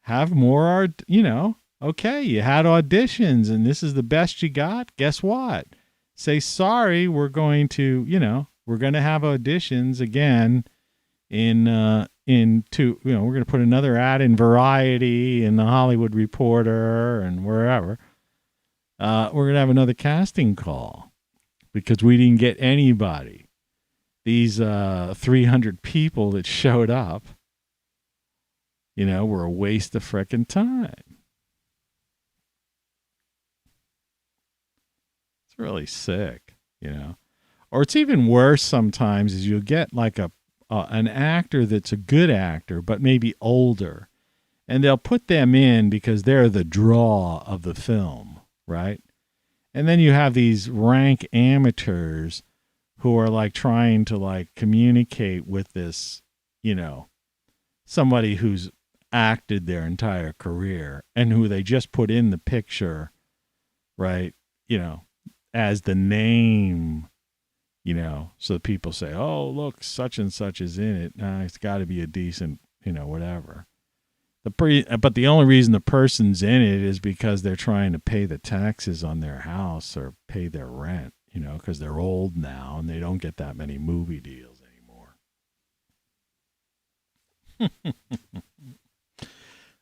Have more art, you know? Okay, you had auditions and this is the best you got. Guess what? Say, sorry, we're going to, you know, we're going to have auditions again we're going to put another ad in Variety and the Hollywood Reporter and wherever. We're going to have another casting call because we didn't get anybody. These 300 people that showed up, you know, were a waste of frickin' time. It's really sick, you know. Or it's even worse sometimes is you'll get like an actor that's a good actor, but maybe older. And they'll put them in because they're the draw of the film, right? And then you have these rank amateurs who are like trying to like communicate with this, you know, somebody who's acted their entire career and who they just put in the picture, right? You know, as the name, you know, so people say, oh, look, such and such is in it. It's got to be a decent whatever. But the only reason the person's in it is because they're trying to pay the taxes on their house or pay their rent, because they're old now and they don't get that many movie deals anymore.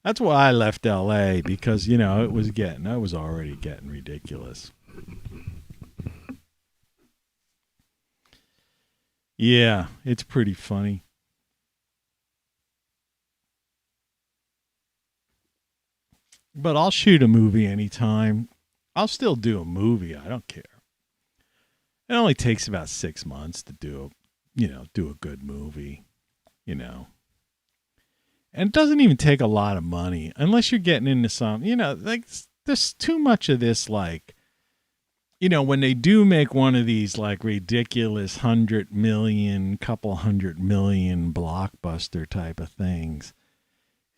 That's why I left LA, because, I was already getting ridiculous. Yeah, it's pretty funny. But I'll shoot a movie anytime. I'll still do a movie. I don't care. It only takes about 6 months to do a good movie, And it doesn't even take a lot of money unless you're getting into some, there's too much of this, when they do make one of these ridiculous 100 million, couple 100 million blockbuster type of things.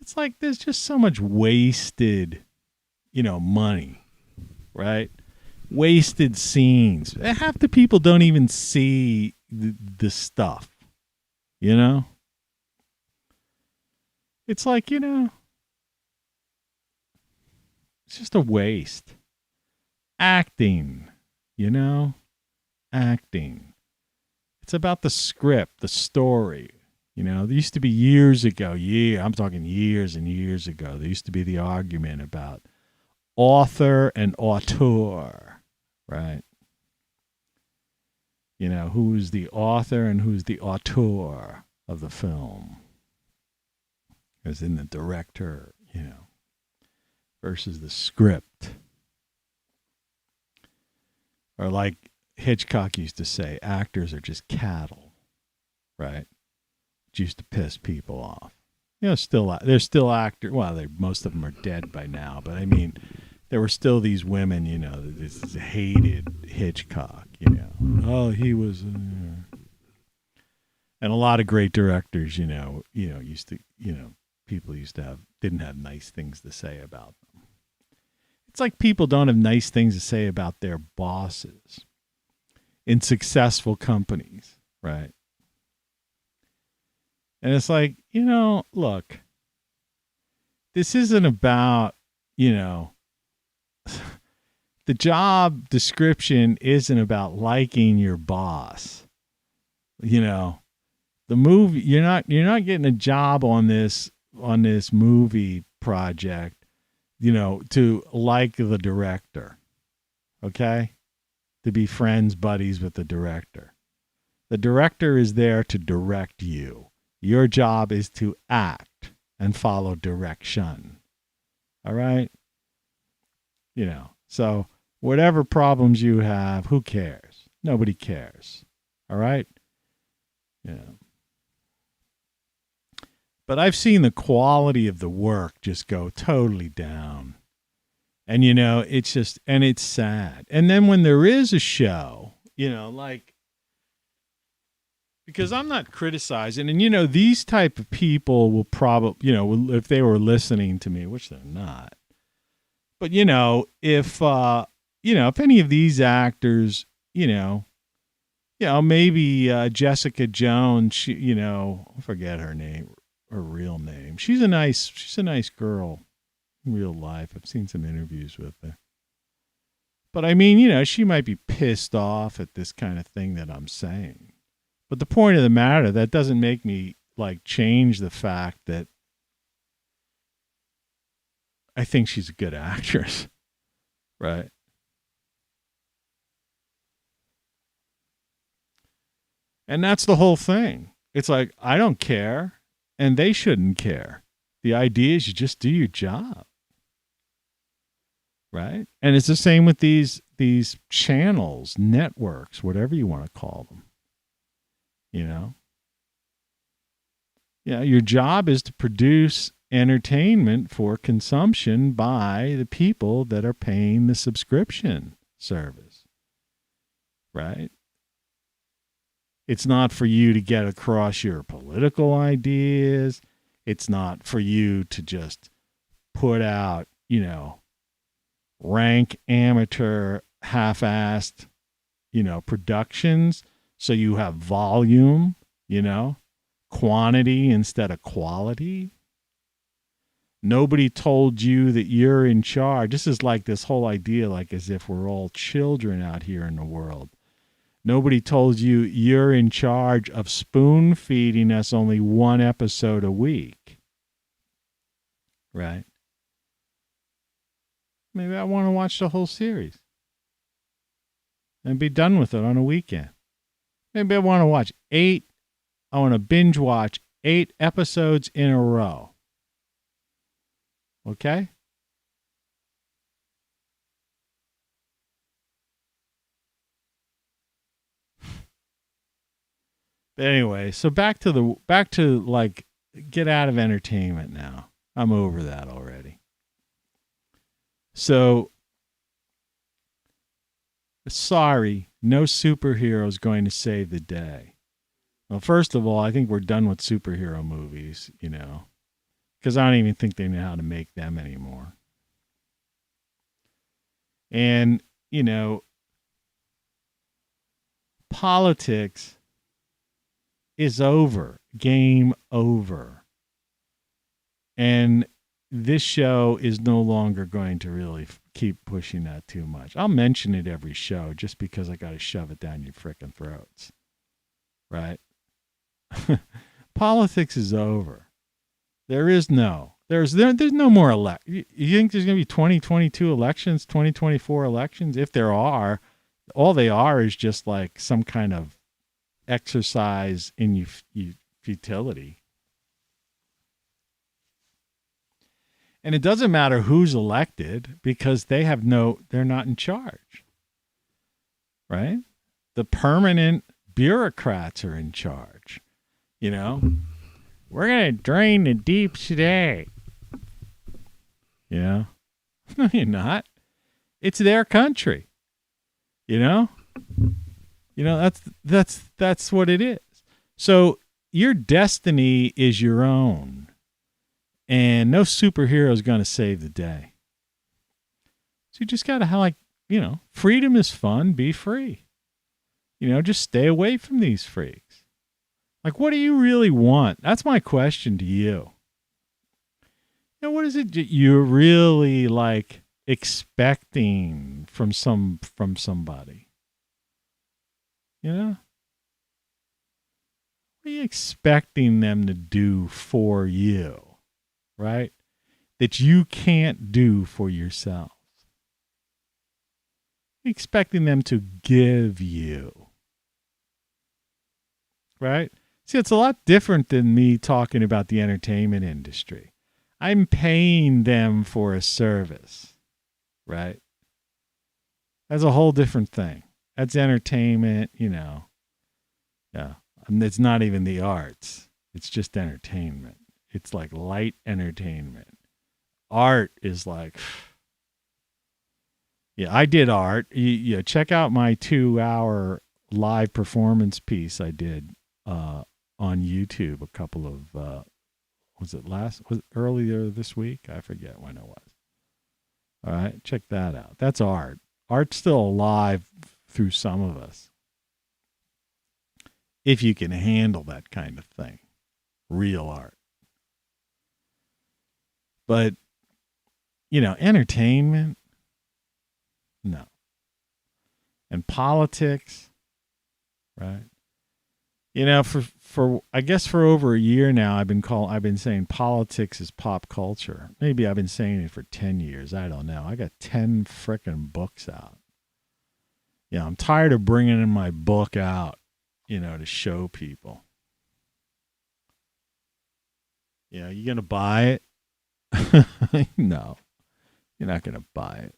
It's there's just so much wasted, money, right? Wasted scenes. Half the people don't even see the stuff, It's it's just a waste. Acting, acting. It's about the script, the story. There used to be years ago, I'm talking years and years ago, there used to be the argument about author and auteur, right? Who's the author and who's the auteur of the film? As in the director, versus the script. Or like Hitchcock used to say, actors are just cattle, right? Which used to piss people off. There's still actors. Well, most of them are dead by now, but I mean, there were still these women, that hated Hitchcock. Oh, he was, and a lot of great directors, used to, people didn't have nice things to say about them. It's like people don't have nice things to say about their bosses in successful companies, right? And it's look, this isn't about, the job description isn't about liking your boss. The movie, you're not getting a job on this movie project, to like the director. Okay? To be friends, buddies with the director. The director is there to direct you. Your job is to act and follow direction. All right? So whatever problems you have, who cares? Nobody cares. All right? But I've seen the quality of the work just go totally down. And, it's just, and it's sad. And then when there is a show, because I'm not criticizing, and, these type of people will probably, if they were listening to me, which they're not, but, if any of these actors, maybe Jessica Jones, she, I forget her name, her real name. She's a nice girl in real life. I've seen some interviews with her. But I mean, she might be pissed off at this kind of thing that I'm saying. But the point of the matter, that doesn't make me change the fact that I think she's a good actress. Right? And that's the whole thing. It's I don't care, and they shouldn't care. The idea is you just do your job. Right? And it's the same with these channels, networks, whatever you want to call them. Your job is to produce entertainment for consumption by the people that are paying the subscription service. Right? It's not for you to get across your political ideas. It's not for you to just put out, rank amateur, half-assed, productions. So you have volume, quantity instead of quality. Nobody told you that you're in charge. This is like this whole idea, like as if we're all children out here in the world. Nobody told you you're in charge of spoon feeding us only one episode a week. Right? Maybe I want to watch the whole series and be done with it on a weekend. Maybe I want to watch I want to binge watch 8 episodes in a row. Okay? But anyway, so back to like, get out of entertainment now. I'm over that already. So, sorry, no superhero is going to save the day. Well, first of all, I think we're done with superhero movies, because I don't even think they know how to make them anymore. And, politics is over. Game over. And this show is no longer going to really keep pushing that too much. I'll mention it every show just because I got to shove it down your frickin' throats. Right? Politics is over. There's no more election. You think there's going to be 2022 elections, 2024 elections? If there are, all they are is just like some kind of exercise in futility. And it doesn't matter who's elected because they're not in charge. Right? The permanent bureaucrats are in charge. We're going to drain the deep state. No, you're not. It's their country. That's what it is. So your destiny is your own. And no superhero is going to save the day. So you just got to freedom is fun. Be free. Just stay away from these freaks. Like, what do you really want? That's my question to you. What is it that you're really like expecting from somebody? What are you expecting them to do for you? Right? That you can't do for yourself. Expecting them to give you. Right? See, it's a lot different than me talking about the entertainment industry. I'm paying them for a service. Right? That's a whole different thing. That's entertainment, Yeah. It's not even the arts. It's just entertainment. It's like light entertainment. Art is like, I did art. Check out my 2-hour live performance piece I did on YouTube a couple of, was it earlier this week? I forget when it was. All right, check that out. That's art. Art's still alive through some of us. If you can handle that kind of thing. Real art. But, entertainment, no. And politics, right? For I guess for over a year now, I've been saying politics is pop culture. Maybe I've been saying it for 10 years. I don't know. I got 10 frickin' books out. I'm tired of bringing in my book out, to show people. You going to buy it? No, you're not going to buy it.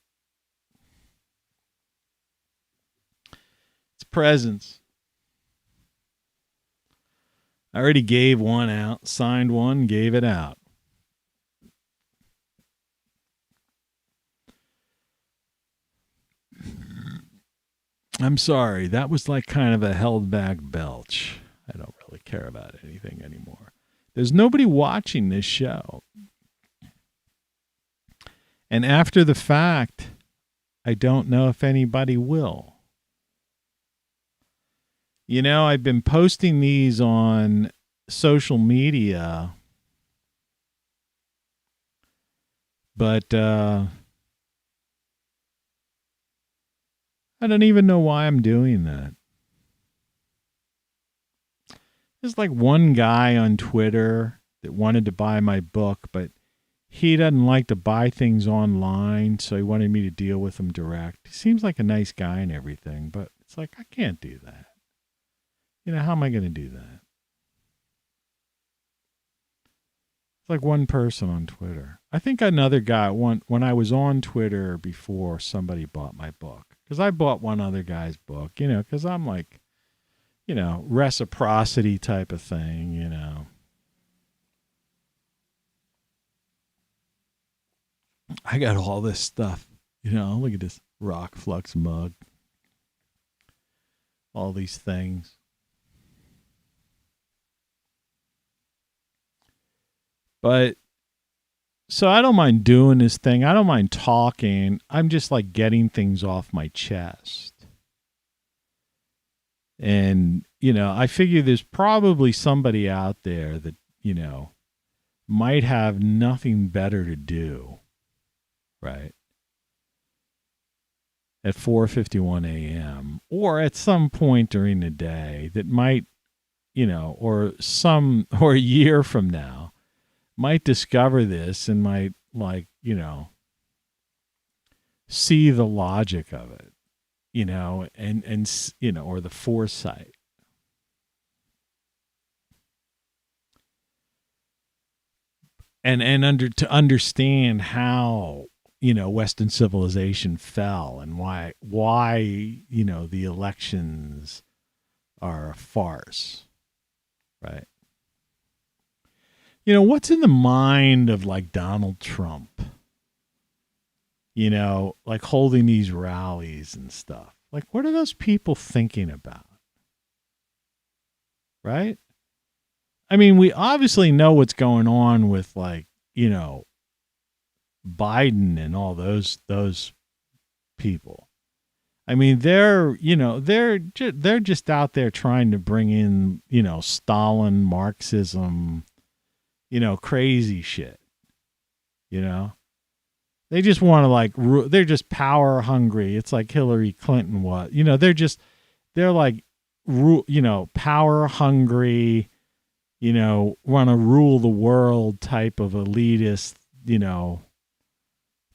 It's presents. I already gave one out, signed one, gave it out. I'm sorry, that was like kind of a held back belch. I don't really care about anything anymore. There's nobody watching this show. And after the fact, I don't know if anybody will. I've been posting these on social media, but I don't even know why I'm doing that. There's like one guy on Twitter that wanted to buy my book, but he doesn't like to buy things online, so he wanted me to deal with him direct. He seems like a nice guy and everything, but it's like, I can't do that. How am I going to do that? It's like one person on Twitter. I think another guy, when I was on Twitter before, somebody bought my book. Because I bought one other guy's book, because I'm like, reciprocity type of thing, I got all this stuff, look at this ROCKFLUX mug. All these things. But, so I don't mind doing this thing. I don't mind talking. I'm just like getting things off my chest. And, I figure there's probably somebody out there that, might have nothing better to do. Right? At 4:51 a.m. or at some point during the day that might, or a year from now, might discover this and might see the logic of it, and or the foresight. And to understand how, Western civilization fell and why, the elections are a farce, right? What's in the mind of like Donald Trump, like holding these rallies and stuff? Like, what are those people thinking about? Right? I mean, we obviously know what's going on with like, Biden and all those people. I mean, they're just out there trying to bring in, Stalin, Marxism, crazy shit. They just want to like, they're just power hungry. It's like Hillary Clinton was, they're like, power hungry, want to rule the world type of elitist,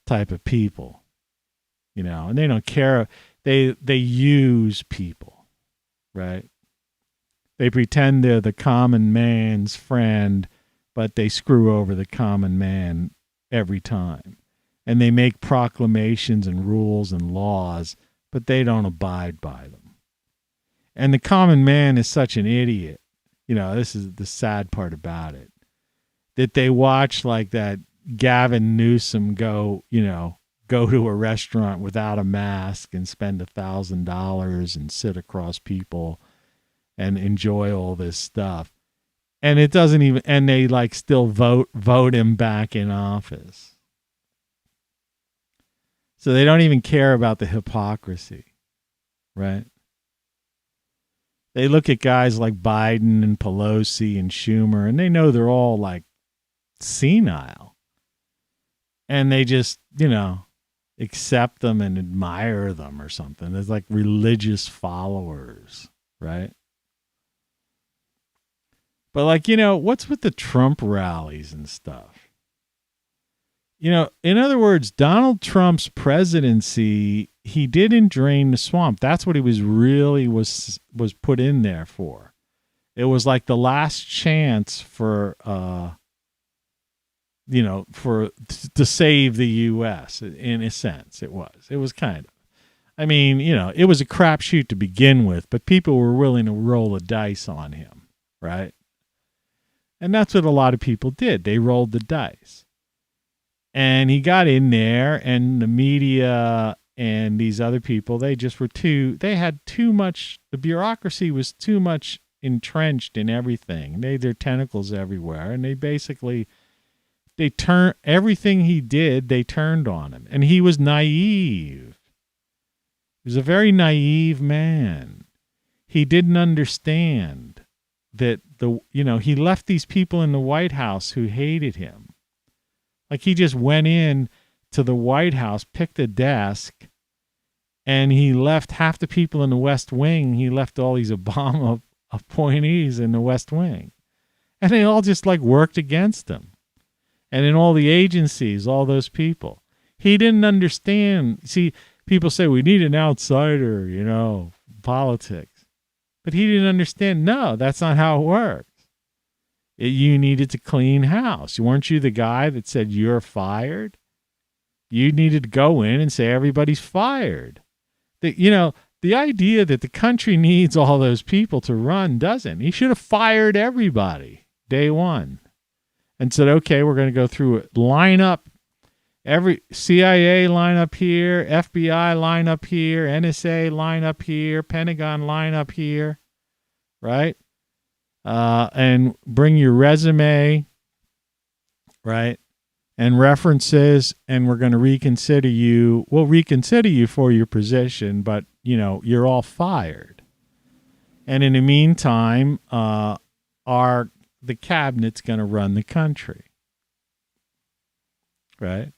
type of people, and they don't care. They use people, right? They pretend they're the common man's friend, but they screw over the common man every time. And they make proclamations and rules and laws, but they don't abide by them. And the common man is such an idiot. This is the sad part about it, that they watch like that Gavin Newsom go to a restaurant without a mask and spend $1,000 and sit across people and enjoy all this stuff. And it doesn't even, and they like still vote him back in office. So they don't even care about the hypocrisy, right? They look at guys like Biden and Pelosi and Schumer, and they know they're all like senile. And they just, accept them and admire them or something. There's like religious followers, right? But like, what's with the Trump rallies and stuff? In other words, Donald Trump's presidency, he didn't drain the swamp. That's what he was put in there for. It was like the last chance for to save the U.S. in a sense. It was kind of. I mean, it was a crapshoot to begin with, but people were willing to roll the dice on him, right? And that's what a lot of people did. They rolled the dice. And he got in there, and the media and these other people, they had too much, the bureaucracy was too much entrenched in everything. They had their tentacles everywhere, and they turned everything he did, they turned on him. And he was naive. He was a very naive man. He didn't understand, he left these people in the White House who hated him. Like he just went in to the White House, picked a desk, and he left half the people in the West Wing. He left all these Obama appointees in the West Wing. And they all just like worked against him. And in all the agencies, all those people. He didn't understand. See, people say we need an outsider, politics. But he didn't understand. No, that's not how it works. You needed to clean house. Weren't you the guy that said you're fired? You needed to go in and say everybody's fired. The idea that the country needs all those people to run doesn't. He should have fired everybody day one and said, okay, we're going to go through it. Line up. Every CIA line up here, FBI line up here, NSA line up here, Pentagon line up here, right? And bring your resume, right? And references, and we're going to reconsider you. We'll reconsider you for your position, but, you're all fired. And in the meantime, the cabinet's going to run the country, right?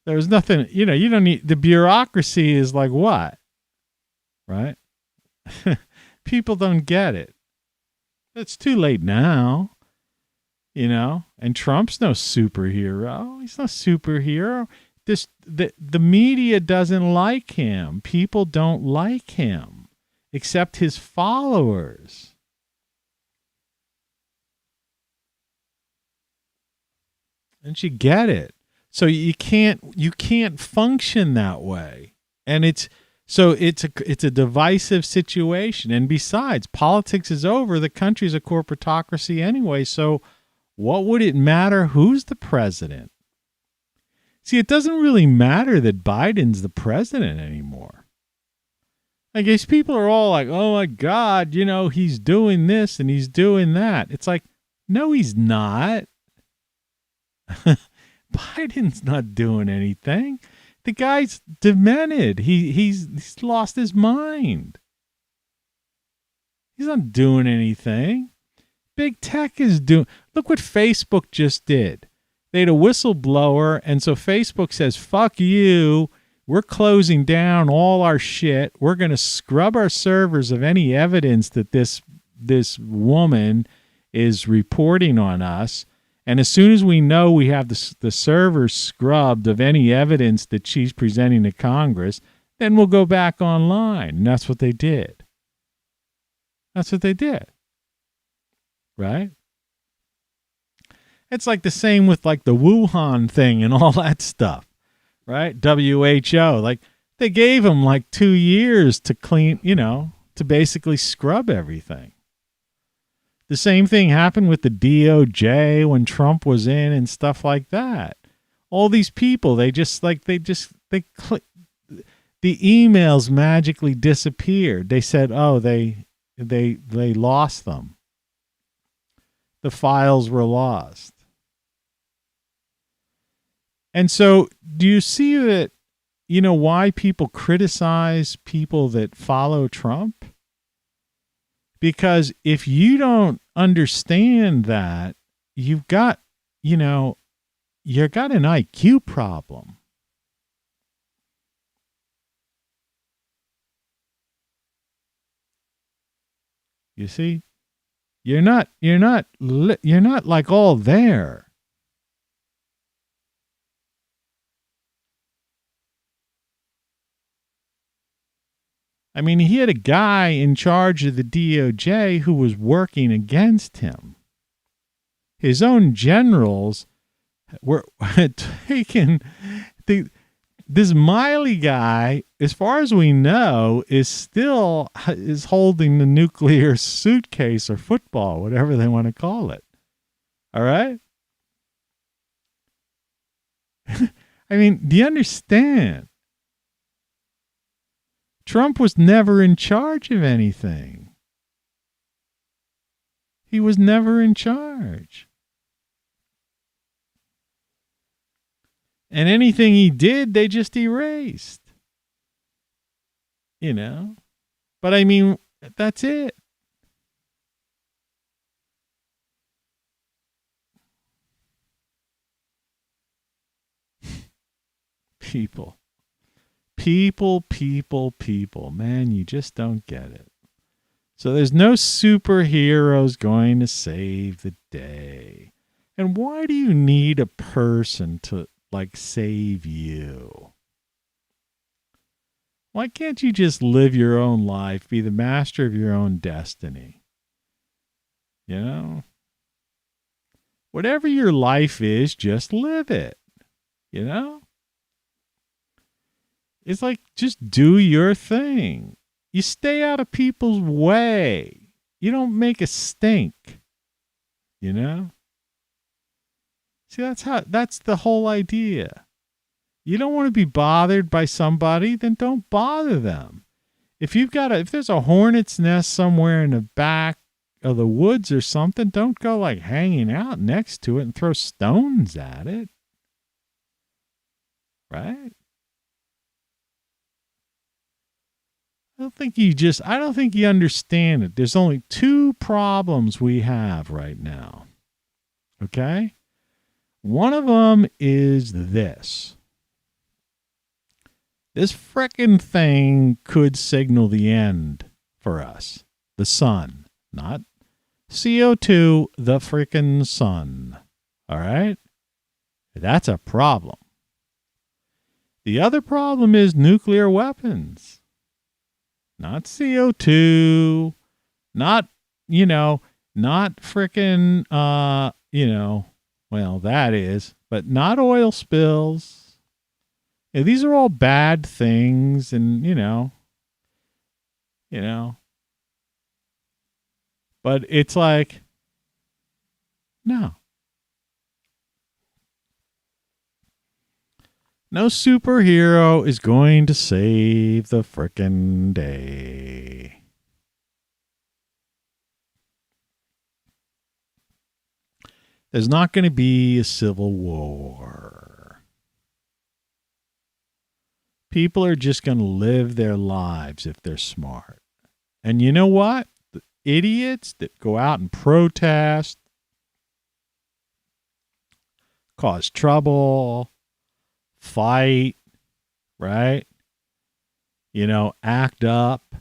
There's nothing, you don't need, the bureaucracy is like what? Right? People don't get it. It's too late now, and Trump's no superhero. He's no superhero. The media doesn't like him. People don't like him except his followers. Don't you get it? So you can't function that way. And it's a divisive situation. And besides, politics is over. The country's a corporatocracy anyway. So what would it matter who's the president? See, it doesn't really matter that Biden's the president anymore. I guess people are all like, oh my God, he's doing this and he's doing that. It's like, no, he's not. Biden's not doing anything. The guy's demented. He's lost his mind. He's not doing anything. Big tech is doing. Look what Facebook just did. They had a whistleblower, and so Facebook says, fuck you. We're closing down all our shit. We're going to scrub our servers of any evidence that this woman is reporting on us. And as soon as we know we have the servers scrubbed of any evidence that she's presenting to Congress, then we'll go back online. And that's what they did. That's what they did. Right? It's like the same with like the Wuhan thing and all that stuff. Right? WHO. Like they gave them like 2 years to clean, to basically scrub everything. The same thing happened with the DOJ when Trump was in and stuff like that. All these people, the emails magically disappeared. They said, oh, they lost them. The files were lost. And so do you see that, why people criticize people that follow Trump? Because if you don't understand that, you've got an IQ problem. You see, you're not like all there. I mean, he had a guy in charge of the DOJ who was working against him. His own generals were taking this Miley guy, as far as we know, is holding the nuclear suitcase or football, whatever they want to call it. All right? I mean, do you understand? Trump was never in charge of anything. He was never in charge. And anything he did, they just erased. But I mean, that's it. People. Man, you just don't get it. So there's no superheroes going to save the day. And why do you need a person to, like, save you? Why can't you just live your own life, be the master of your own destiny? You know? Whatever your life is, just live it. You know? It's like, just do your thing. You stay out of people's way. You don't make a stink. You know? See, that's the whole idea. You don't want to be bothered by somebody, then don't bother them. If there's a hornet's nest somewhere in the back of the woods or something, don't go like hanging out next to it and throw stones at it. Right? I don't think you understand it. There's only two problems we have right now. Okay? One of them is this. This frickin' thing could signal the end for us. The sun. Not CO2, the frickin' sun. All right? That's a problem. The other problem is nuclear weapons. Not CO2, not frickin', well, that is, but not oil spills. Yeah, these are all bad things, and, but it's like, no. No superhero is going to save the frickin' day. There's not going to be a civil war. People are just going to live their lives if they're smart. And you know what? The idiots that go out and protest, cause trouble, fight, right? Act up. They're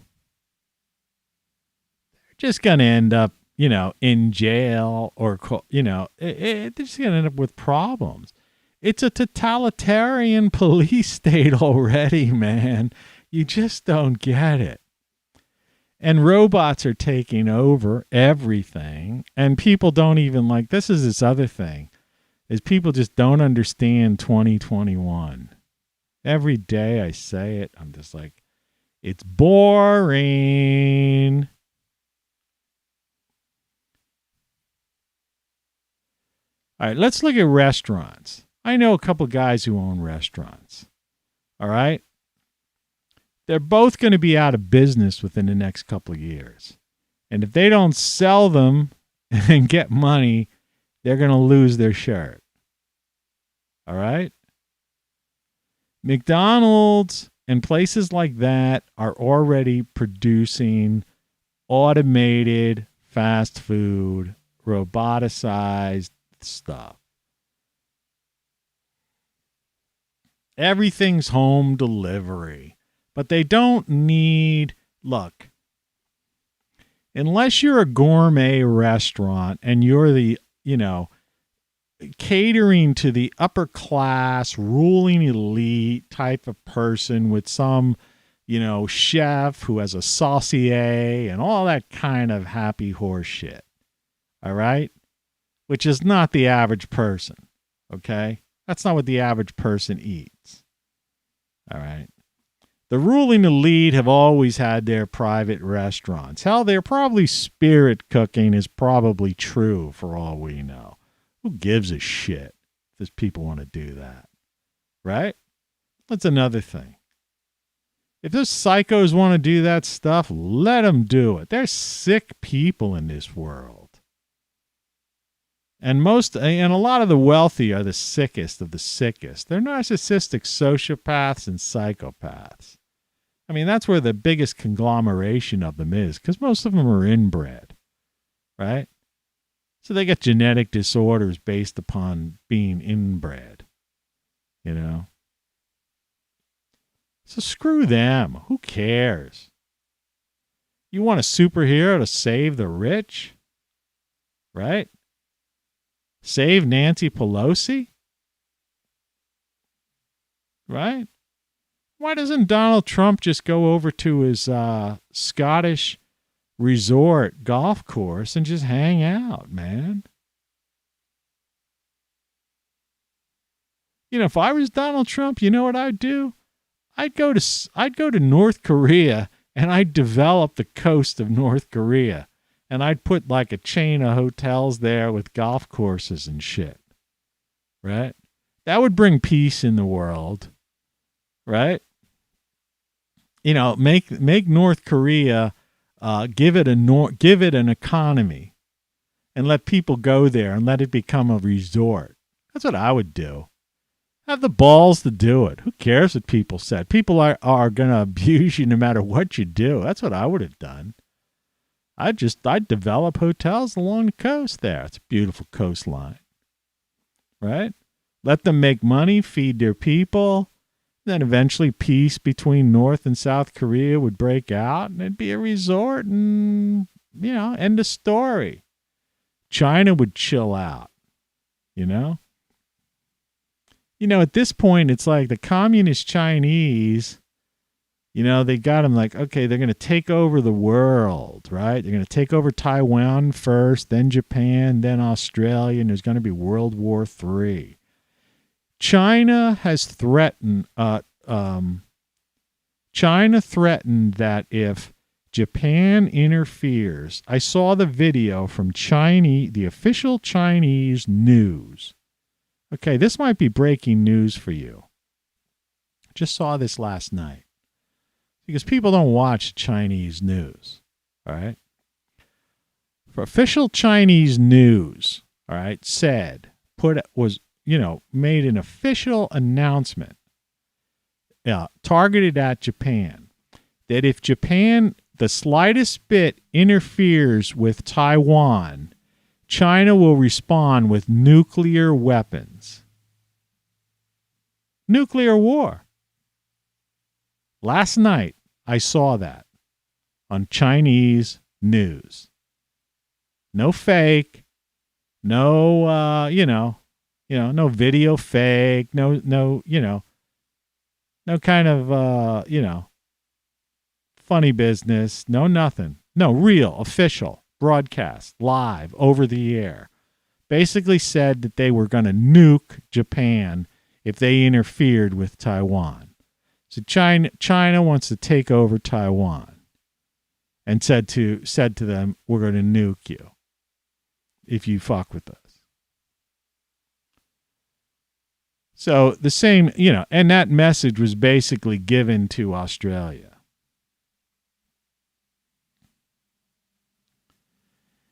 just going to end up, in jail or, they're just going to end up with problems. It's a totalitarian police state already, man. You just don't get it. And robots are taking over everything. And people don't even this other thing. Is people just don't understand 2021. Every day I say it, I'm just like, it's boring. All right, let's look at restaurants. I know a couple of guys who own restaurants. All right? They're both going to be out of business within the next couple of years. And if they don't sell them and get money, they're going to lose their shirt. All right? McDonald's and places like that are already producing automated fast food, roboticized stuff. Everything's home delivery. But they don't need, look, unless you're a gourmet restaurant and you're the, catering to the upper class, ruling elite type of person with some, chef who has a saucier and all that kind of happy horse shit. All right? Which is not the average person. Okay? That's not what the average person eats. All right? The ruling elite have always had their private restaurants. Hell, they're probably spirit cooking is probably true for all we know. Who gives a shit if people want to do that? Right? That's another thing. If those psychos want to do that stuff, let them do it. There's sick people in this world. And a lot of the wealthy are the sickest of the sickest. They're narcissistic sociopaths and psychopaths. I mean, that's where the biggest conglomeration of them is, because most of them are inbred, right? So they get genetic disorders based upon being inbred, you know? So screw them. Who cares? You want a superhero to save the rich? Right? Save Nancy Pelosi? Right? Why doesn't Donald Trump just go over to his Scottish resort golf course and just hang out, man? You know, if I was Donald Trump, you know what I'd do? I'd go to North Korea and I'd develop the coast of North Korea. And I'd put like a chain of hotels there with golf courses and shit. Right? That would bring peace in the world. Right? You know, make North Korea give it an economy and let people go there and let it become a resort. That's what I would do. Have the balls to do it. Who cares what people said? People are going to abuse you no matter what you do. That's what I would have done. I'd develop hotels along the coast there. It's a beautiful coastline. Right? Let them make money, feed their people. Then eventually peace between North and South Korea would break out and it'd be a resort and, you know, end of story. China would chill out, you know? You know, at this point, it's like the communist Chinese, you know, they got them like, okay, they're going to take over the world, right? They're going to take over Taiwan first, then Japan, then Australia, and there's going to be World War III. China has threatened, China threatened that if Japan interferes, I saw the video from the official Chinese news. Okay, this might be breaking news for you. Just saw this last night. Because people don't watch Chinese news, all right? For official Chinese news, all right, made an official announcement targeted at Japan that if Japan the slightest bit interferes with Taiwan, China will respond with nuclear weapons. Nuclear war. Last night, I saw that on Chinese news. No fake, no, no video fake, no kind of, funny business, no nothing. No, real, official, broadcast, live, over the air. Basically said that they were going to nuke Japan if they interfered with Taiwan. So China wants to take over Taiwan and said to them, we're going to nuke you if you fuck with us. So the same, and that message was basically given to Australia.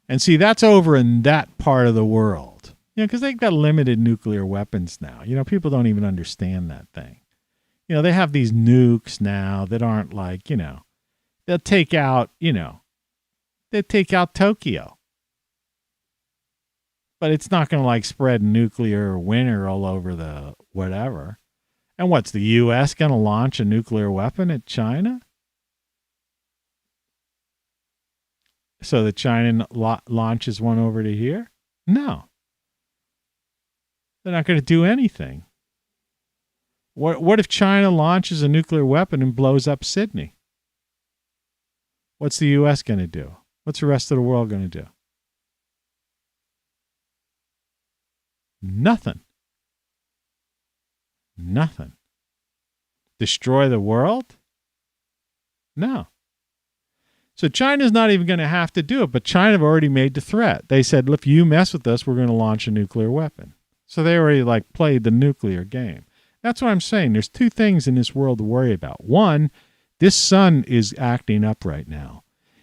And see, that's over in that part of the world, because they've got limited nuclear weapons now. People don't even understand that thing. They have these nukes now that aren't like, they'll take out, they take out Tokyo. But it's not going to like spread nuclear winter all over the whatever. And what's the U.S. going to launch a nuclear weapon at China? So that China launches one over to here? No. They're not going to do anything. What if China launches a nuclear weapon and blows up Sydney? What's the U.S. going to do? What's the rest of the world going to do? Nothing. Nothing. Destroy the world? No. So China's not even going to have to do it, but China have already made the threat. They said, if you mess with us, we're going to launch a nuclear weapon. So they already played the nuclear game. That's what I'm saying. There's two things in this world to worry about. One, this sun is acting up right now.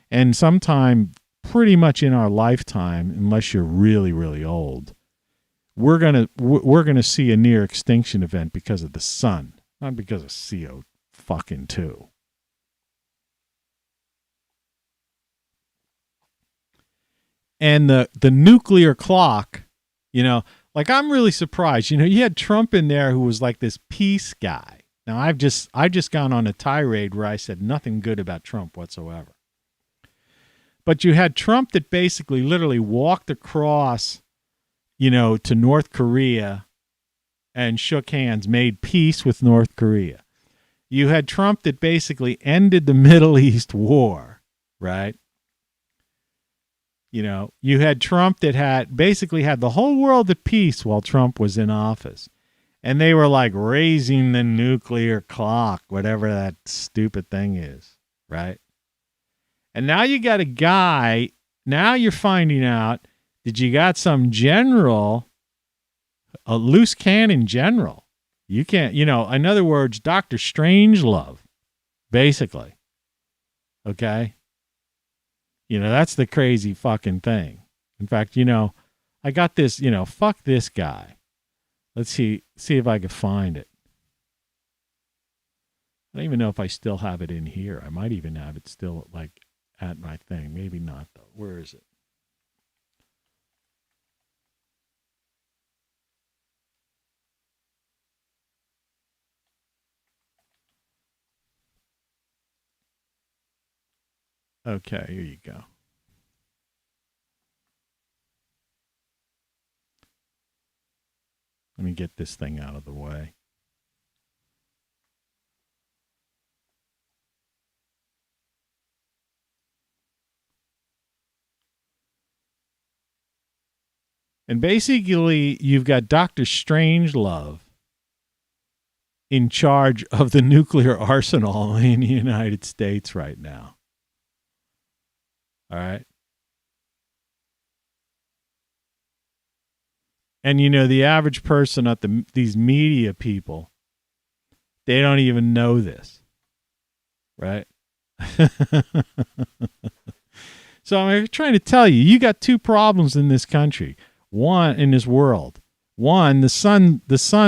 And sometime pretty much in our lifetime, unless you're really, really old, we're gonna see a near extinction event because of the sun, not because of CO fucking 2. And the nuclear clock, you know, like I'm really surprised. You know, you had Trump in there who was like this peace guy. Now I've just gone on a tirade where I said nothing good about Trump whatsoever. But you had Trump that basically literally walked across, you know, to North Korea and shook hands, made peace with North Korea. You had Trump that basically ended the Middle East war, right? You know, you had Trump that had basically had the whole world at peace while Trump was in office. And they were like raising the nuclear clock, whatever that stupid thing is, right? And now you got a guy, now you're finding out that you got some general, a loose cannon general. You can't, you know, in other words, Dr. Strangelove, basically. Okay? You know, that's the crazy fucking thing. In fact, you know, I got this, you know, fuck this guy. Let's see if I can find it. I don't even know if I still have it in here. I might even have it still, like, at my thing. Maybe not, though. Where is it? Okay, here you go. Let me get this thing out of the way. And basically, you've got Dr. Strangelove in charge of the nuclear arsenal in the United States right now. All right. And, you know, the average person at these media people, they don't even know this. Right? So I'm trying to tell you, you got two problems in this country. One, in this world. One, the sun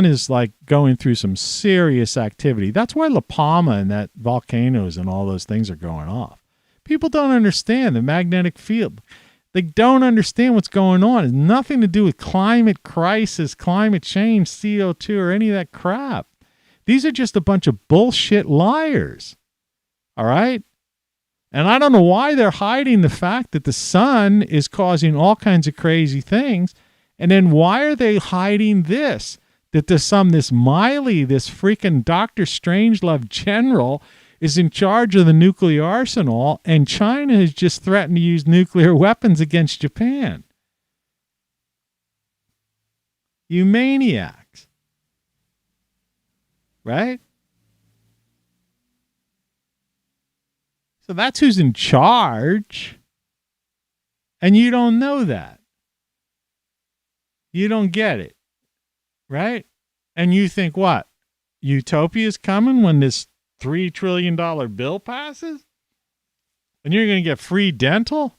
is like going through some serious activity. That's why La Palma and that volcanoes and all those things are going off. People don't understand the magnetic field. They don't understand what's going on. It's nothing to do with climate crisis, climate change, CO2, or any of that crap. These are just a bunch of bullshit liars. All right? And I don't know why they're hiding the fact that the sun is causing all kinds of crazy things. And then why are they hiding this? That there's this Miley, this freaking Dr. Strangelove general is in charge of the nuclear arsenal, and China has just threatened to use nuclear weapons against Japan. You maniacs. Right? So that's who's in charge. And you don't know that. You don't get it. Right? And you think what? Utopia's coming when this $3 trillion bill passes? And you're going to get free dental?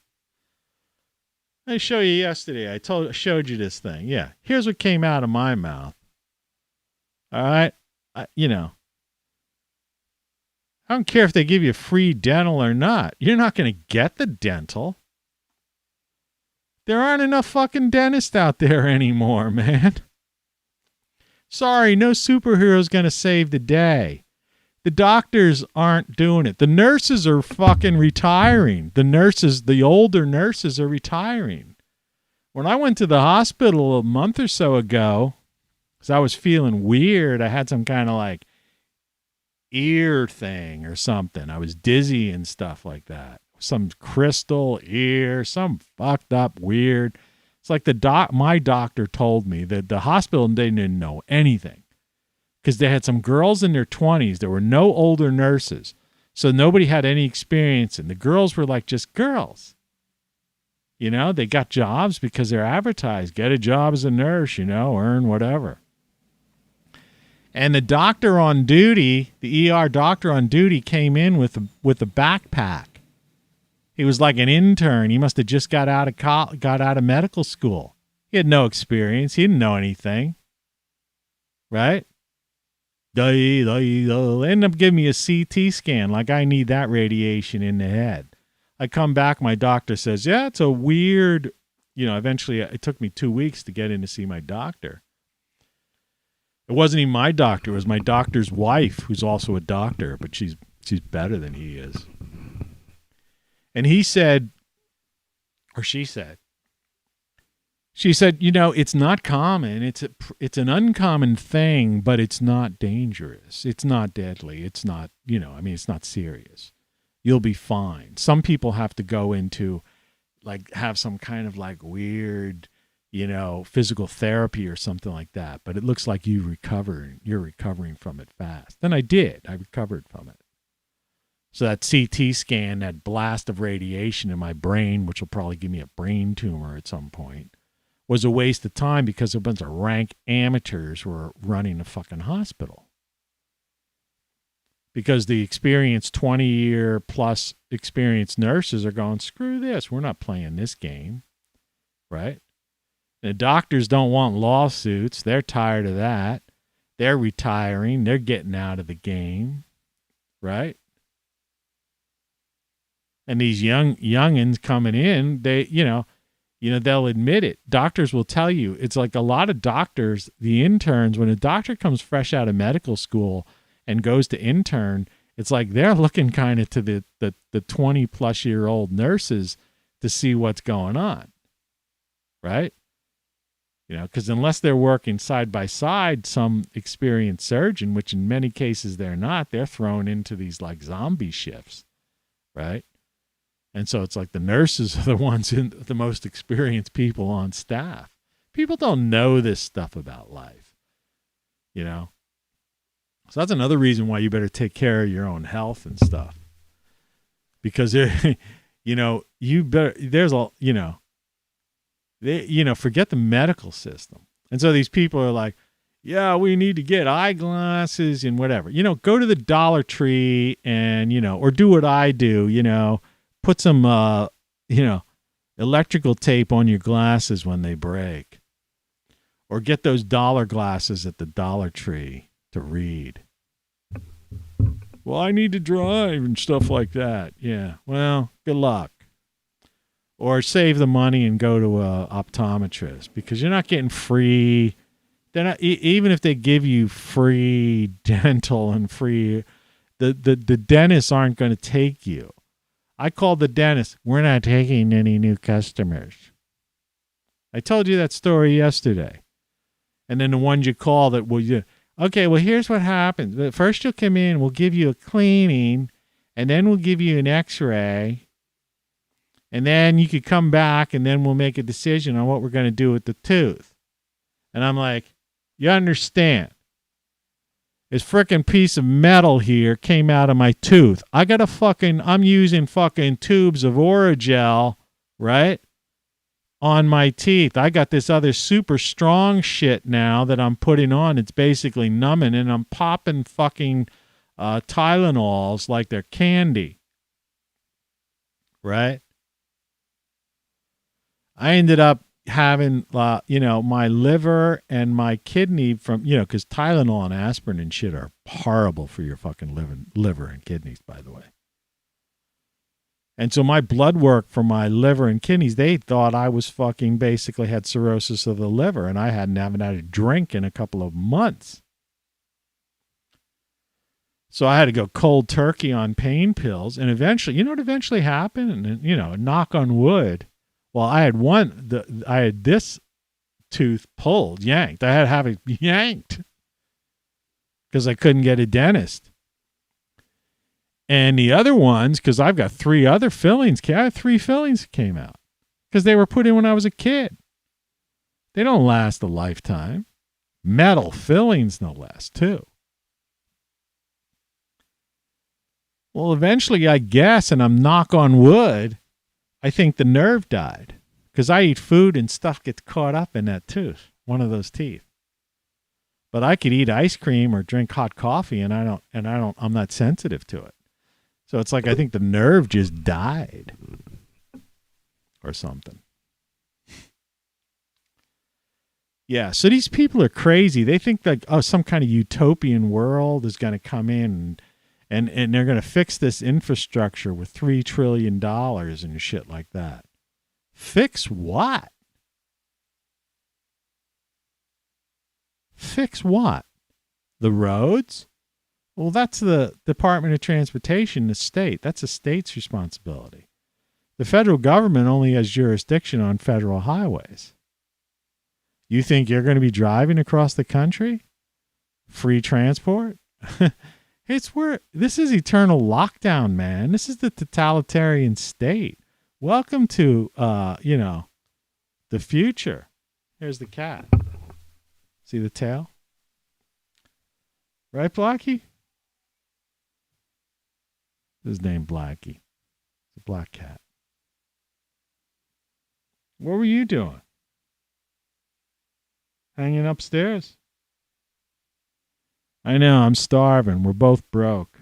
I showed you yesterday. I showed you this thing. Yeah. Here's what came out of my mouth. All right? You know. I don't care if they give you free dental or not. You're not going to get the dental. There aren't enough fucking dentists out there anymore, man. Sorry, no superhero's going to save the day. The doctors aren't doing it. The nurses are fucking retiring. The older nurses are retiring. When I went to the hospital a month or so ago, because I was feeling weird, I had some kind of like ear thing or something. I was dizzy and stuff like that. Some crystal ear, some fucked up weird. It's like my doctor told me that the hospital, they didn't know anything. Because they had some girls in their 20s. There were no older nurses. So nobody had any experience. And the girls were like just girls. You know, they got jobs because they're advertised. Get a job as a nurse, you know, earn whatever. And the doctor on duty, the ER doctor on duty came in with a backpack. He was like an intern. He must have just got out of medical school. He had no experience. He didn't know anything. Right? They end up giving me a CT scan like I need that radiation in the head. I come back, my doctor says, yeah, it's a weird eventually it took me 2 weeks to get in to see my doctor. It wasn't even my doctor. It was my doctor's wife, who's also a doctor, but she's better than he is. And he said, or she said, it's not common. It's an uncommon thing, but it's not dangerous. It's not deadly. It's not, it's not serious. You'll be fine. Some people have to go into, like, have some kind of like weird, physical therapy or something like that. But it looks like you're recovering from it fast. And I did. I recovered from it. So that CT scan, that blast of radiation in my brain, which will probably give me a brain tumor at some point, was a waste of time because a bunch of rank amateurs were running a fucking hospital. Because the experienced 20-year plus experienced nurses are going, screw this, we're not playing this game, right? The doctors don't want lawsuits. They're tired of that. They're retiring. They're getting out of the game, right? And these youngins coming in, they, they'll admit it. Doctors will tell you. It's like a lot of doctors, the interns, when a doctor comes fresh out of medical school and goes to intern, it's like they're looking kind of to the 20-plus-year-old nurses to see what's going on, right? Because unless they're working side by side, some experienced surgeon, which in many cases they're not, they're thrown into these like zombie shifts, right? And so it's like the nurses are the ones the most experienced people on staff. People don't know this stuff about life, So that's another reason why you better take care of your own health and stuff. Because you better, there's a, forget the medical system. And so these people are like, yeah, we need to get eyeglasses and whatever. Go to the Dollar Tree and, or do what I do, put some, electrical tape on your glasses when they break. Or get those dollar glasses at the Dollar Tree to read. Well, I need to drive and stuff like that. Yeah, well, good luck. Or save the money and go to a optometrist because you're not getting free. They're not, even if they give you free dental and free, the dentists aren't going to take you. I called the dentist. We're not taking any new customers. I told you that story yesterday. And then the ones you call that will, okay, well, here's what happens. First you'll come in, we'll give you a cleaning, and then we'll give you an x-ray. And then you could come back, and then we'll make a decision on what we're going to do with the tooth. And I'm like, you understand? This frickin' piece of metal here came out of my tooth. I'm using fucking tubes of Oragel, right? On my teeth. I got this other super strong shit now that I'm putting on. It's basically numbing, and I'm popping fucking Tylenols like they're candy. Right? I ended up having, my liver and my kidney from, because Tylenol and aspirin and shit are horrible for your fucking liver and kidneys, by the way. And so my blood work for my liver and kidneys, they thought I was fucking basically had cirrhosis of the liver, and I haven't had a drink in a couple of months. So I had to go cold turkey on pain pills, and eventually, what eventually happened? And, knock on wood. Well, I had this tooth pulled, yanked. I had to have it yanked because I couldn't get a dentist. And the other ones, because I've got 3 other fillings. I had 3 fillings that came out because they were put in when I was a kid. They don't last a lifetime. Metal fillings, no less, too. Well, eventually, I guess, and I'm knock on wood, I think the nerve died because I eat food and stuff gets caught up in that tooth, one of those teeth. But I could eat ice cream or drink hot coffee, and I'm not sensitive to it. So it's like I think the nerve just died or something. Yeah, so these people are crazy. They think like, some kind of utopian world is going to come in and they're going to fix this infrastructure with $3 trillion and shit like that. Fix what? Fix what? The roads? Well, that's the Department of Transportation, the state. That's a state's responsibility. The federal government only has jurisdiction on federal highways. You think you're going to be driving across the country? Free transport? This is eternal lockdown, man. This is the totalitarian state. Welcome to, the future. Here's the cat. See the tail? Right, Blackie? His name Blackie. It's a black cat. What were you doing? Hanging upstairs? I know, I'm starving. We're both broke.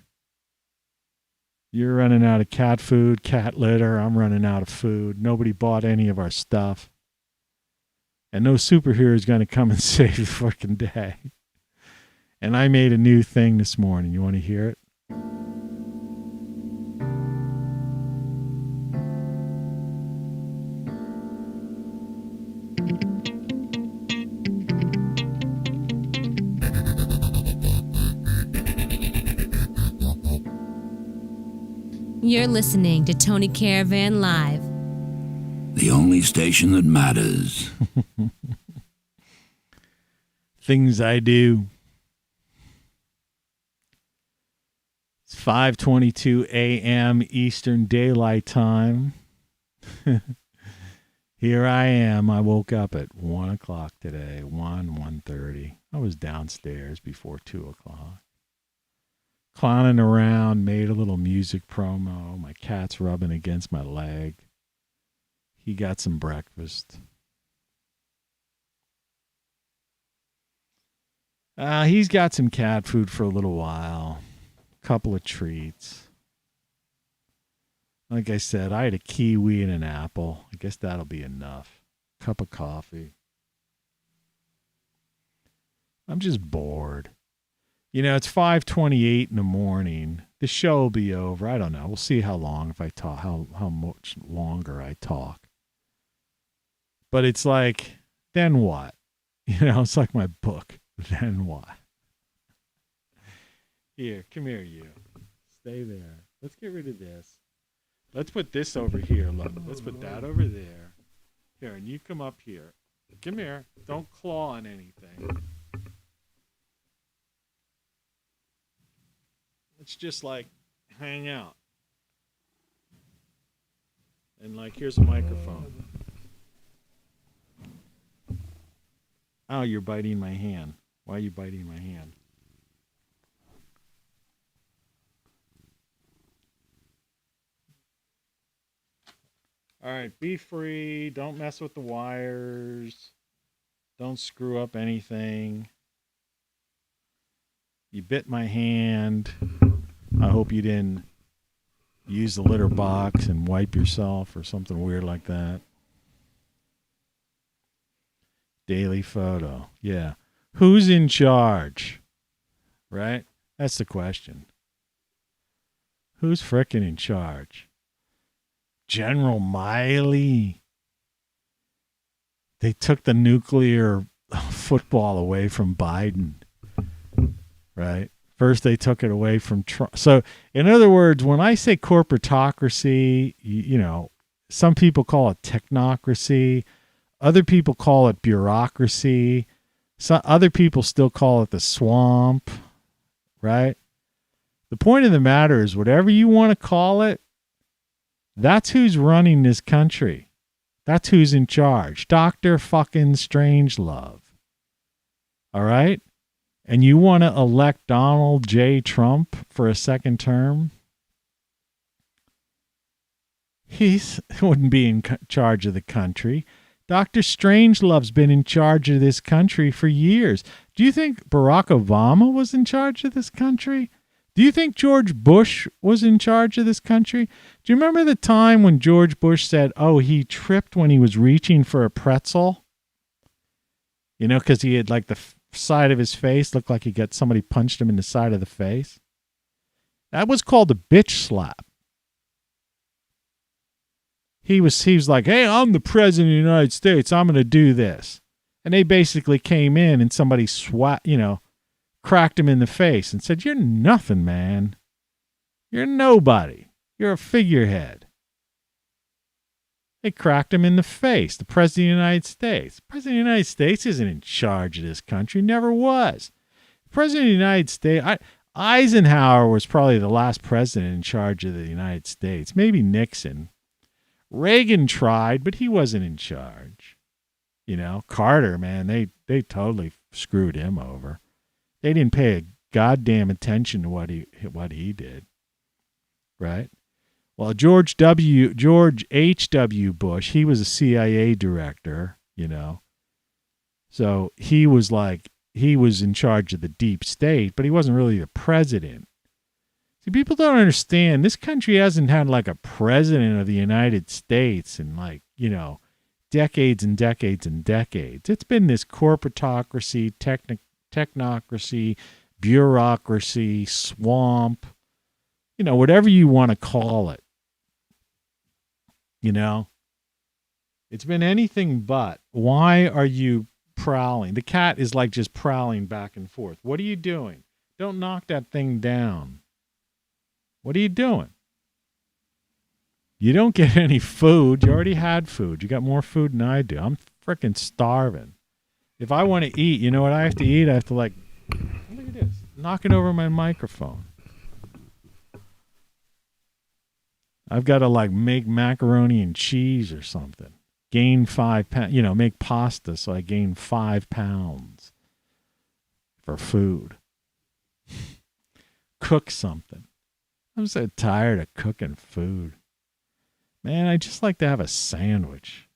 You're running out of cat food, cat litter. I'm running out of food. Nobody bought any of our stuff. And no superhero is going to come and save the fucking day. And I made a new thing this morning. You want to hear it? You're listening to Tony Caravan Live. The only station that matters. Things I do. It's 5:22 a.m. Eastern Daylight Time. Here I am. I woke up at 1 o'clock today, 1:30. I was downstairs before 2 o'clock. Clowning around, made a little music promo. My cat's rubbing against my leg. He got some breakfast. He's got some cat food for a little while. A couple of treats. Like I said, I had a kiwi and an apple. I guess that'll be enough. Cup of coffee. I'm just bored. It's 5:28 in the morning. The show will be over. I don't know. We'll see how long if I talk, how much longer I talk. But it's like, then what? It's like my book. Then what? Here, come here, you. Stay there. Let's get rid of this. Let's put this over here. Look, let's put that over there. Here, and you come up here. Come here. Don't claw on anything. Let's just hang out. And here's a microphone. Oh, you're biting my hand. Why are you biting my hand? All right, be free. Don't mess with the wires. Don't screw up anything. You bit my hand. I hope you didn't use the litter box and wipe yourself or something weird like that. Daily photo. Yeah. Who's in charge? Right? That's the question. Who's frickin' in charge? General Miley. They took the nuclear football away from Biden. Right? First, they took it away from Trump. So, in other words, when I say corporatocracy, some people call it technocracy. Other people call it bureaucracy. Some other people still call it the swamp. Right? The point of the matter is, whatever you want to call it, that's who's running this country. That's who's in charge. Dr. fucking Strangelove. All right? And you want to elect Donald J. Trump for a second term? He wouldn't be in charge of the country. Dr. Strangelove's been in charge of this country for years. Do you think Barack Obama was in charge of this country? Do you think George Bush was in charge of this country? Do you remember the time when George Bush said, he tripped when he was reaching for a pretzel? Because he had the side of his face looked like somebody punched him in the side of the face. That was called a bitch slap. He was like, hey, I'm the president of the United States. I'm going to do this. And they basically came in and somebody cracked him in the face and said, "You're nothing, man. You're nobody. You're a figurehead." They cracked him in the face. The President of the United States. The President of the United States isn't in charge of this country. Never was. The President of the United States, Eisenhower was probably the last president in charge of the United States. Maybe Nixon. Reagan tried, but he wasn't in charge. Carter, man, they totally screwed him over. They didn't pay a goddamn attention to what he did. Right? Well, George H.W. Bush, he was a CIA director, So he was in charge of the deep state, but he wasn't really the president. See, people don't understand. This country hasn't had like a president of the United States in decades and decades and decades. It's been this corporatocracy, technocracy, bureaucracy, swamp, whatever you want to call it. It's been anything but. Why are you prowling? The cat is like just prowling back and forth. What are you doing? Don't knock that thing down. What are you doing? You don't get any food. You already had food. You got more food than I do. I'm freaking starving. If I want to eat, you know what I have to eat? I have to look at this. Knocking over my microphone. I've got to make macaroni and cheese or something. Gain 5 pounds, make pasta so I gain 5 pounds for food. Cook something. I'm so tired of cooking food. Man, I just like to have a sandwich.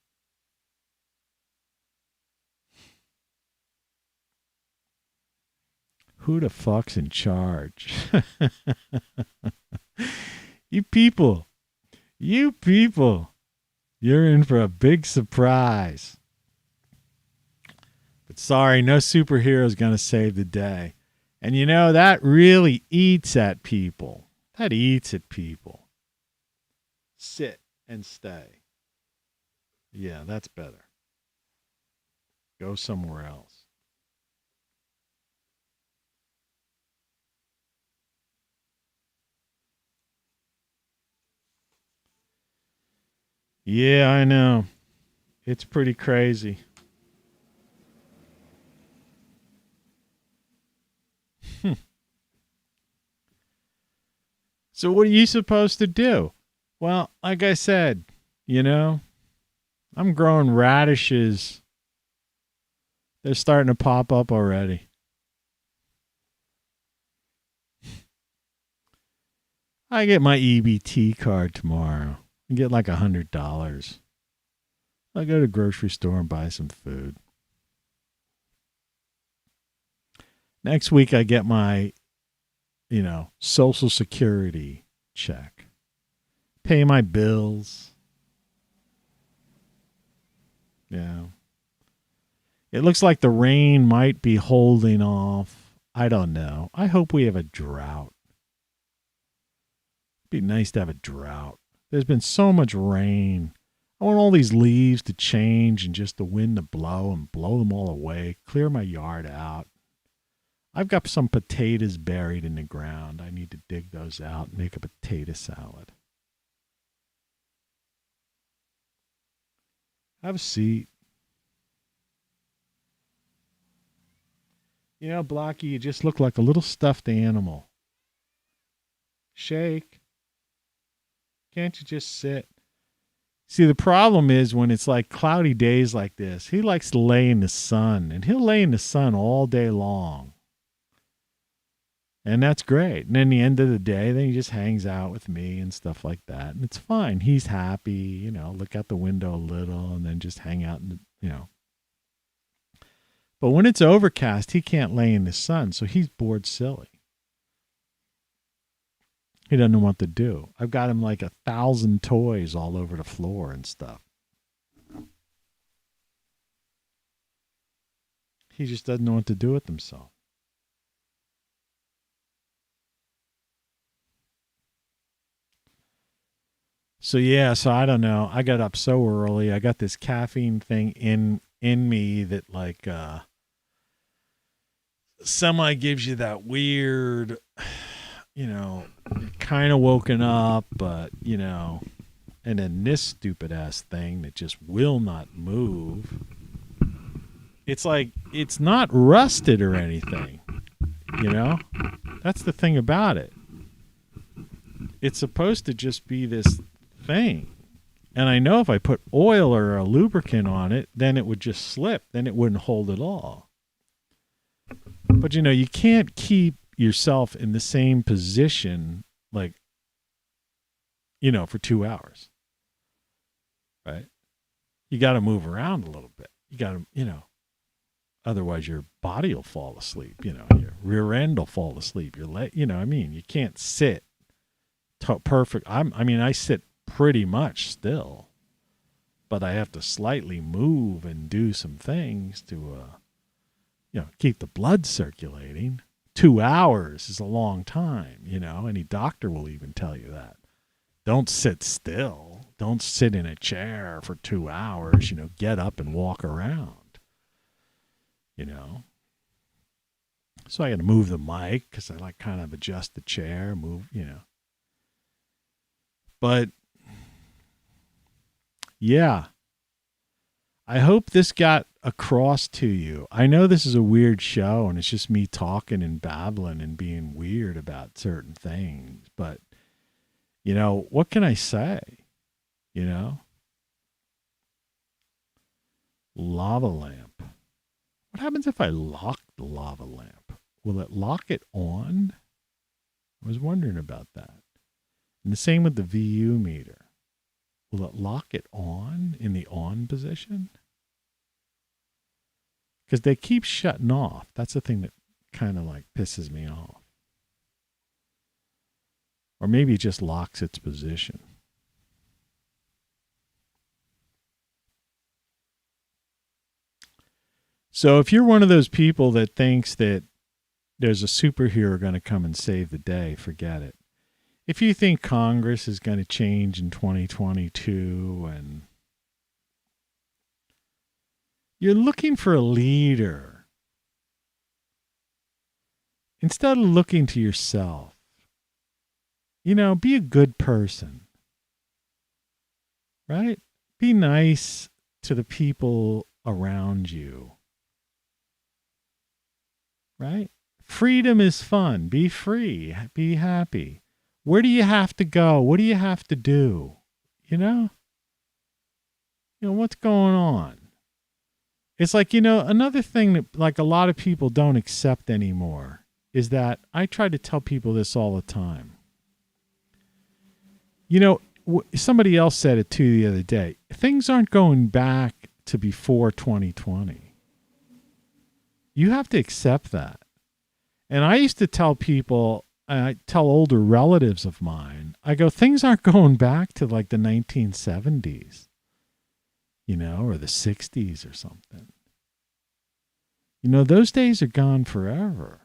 Who the fuck's in charge? You people, you're in for a big surprise. But sorry, no superhero's going to save the day. And that really eats at people. That eats at people. Sit and stay. Yeah, that's better. Go somewhere else. Yeah, I know. It's pretty crazy. So what are you supposed to do? Well, like I said, I'm growing radishes. They're starting to pop up already. I get my EBT card tomorrow. I get like $100. I go to the grocery store and buy some food. Next week I get my, Social Security check. Pay my bills. Yeah. It looks like the rain might be holding off. I don't know. I hope we have a drought. It'd be nice to have a drought. There's been so much rain. I want all these leaves to change and just the wind to blow and blow them all away. Clear my yard out. I've got some potatoes buried in the ground. I need to dig those out and make a potato salad. Have a seat. Blocky, you just look like a little stuffed animal. Shake. Can't you just sit? See, the problem is when it's like cloudy days like this, he likes to lay in the sun, and he'll lay in the sun all day long. And that's great. And then the end of the day, then he just hangs out with me and stuff like that. And it's fine. He's happy, look out the window a little and then just hang out in the. But when it's overcast, he can't lay in the sun, so he's bored silly. He doesn't know what to do. I've got him like 1,000 toys all over the floor and stuff. He just doesn't know what to do with himself. So I don't know. I got up so early. I got this caffeine thing in in me that like semi gives you that weird, kind of woken up, but and then this stupid ass thing that just will not move. It's like it's not rusted or anything, That's the thing about it. It's supposed to just be this thing. And I know if I put oil or a lubricant on it, then it would just slip. Then it wouldn't hold at all. But, you can't keep yourself in the same position, like, for 2 hours. Right? You got to move around a little bit. You got to, otherwise your body will fall asleep. Your rear end will fall asleep. Your leg, you can't sit perfect. I sit pretty much still, but I have to slightly move and do some things to, keep the blood circulating. 2 hours is a long time, any doctor will even tell you that. Don't sit still. Don't sit in a chair for 2 hours, get up and walk around, So I got to move the mic because I kind of adjust the chair, move, But yeah, I hope this got across to you. I know this is a weird show and it's just me talking and babbling and being weird about certain things, but what can I say? Lava lamp. What happens if I lock the lava lamp? Will it lock it on? I was wondering about that. And the same with the VU meter. Will it lock it on in the on position? Because they keep shutting off. That's the thing that kind of like pisses me off. Or maybe it just locks its position. So if you're one of those people that thinks that there's a superhero going to come and save the day, forget it. If you think Congress is going to change in 2022 and you're looking for a leader, instead of looking to yourself, be a good person, right? Be nice to the people around you, right? Freedom is fun. Be free. Be happy. Where do you have to go? What do you have to do? What's going on? It's like, another thing that like a lot of people don't accept anymore is that I try to tell people this all the time. Somebody else said it too the other day. Things aren't going back to before 2020. You have to accept that. And I used to tell people, I tell older relatives of mine, I go, things aren't going back to like the 1970s, or the 60s or something. Those days are gone forever.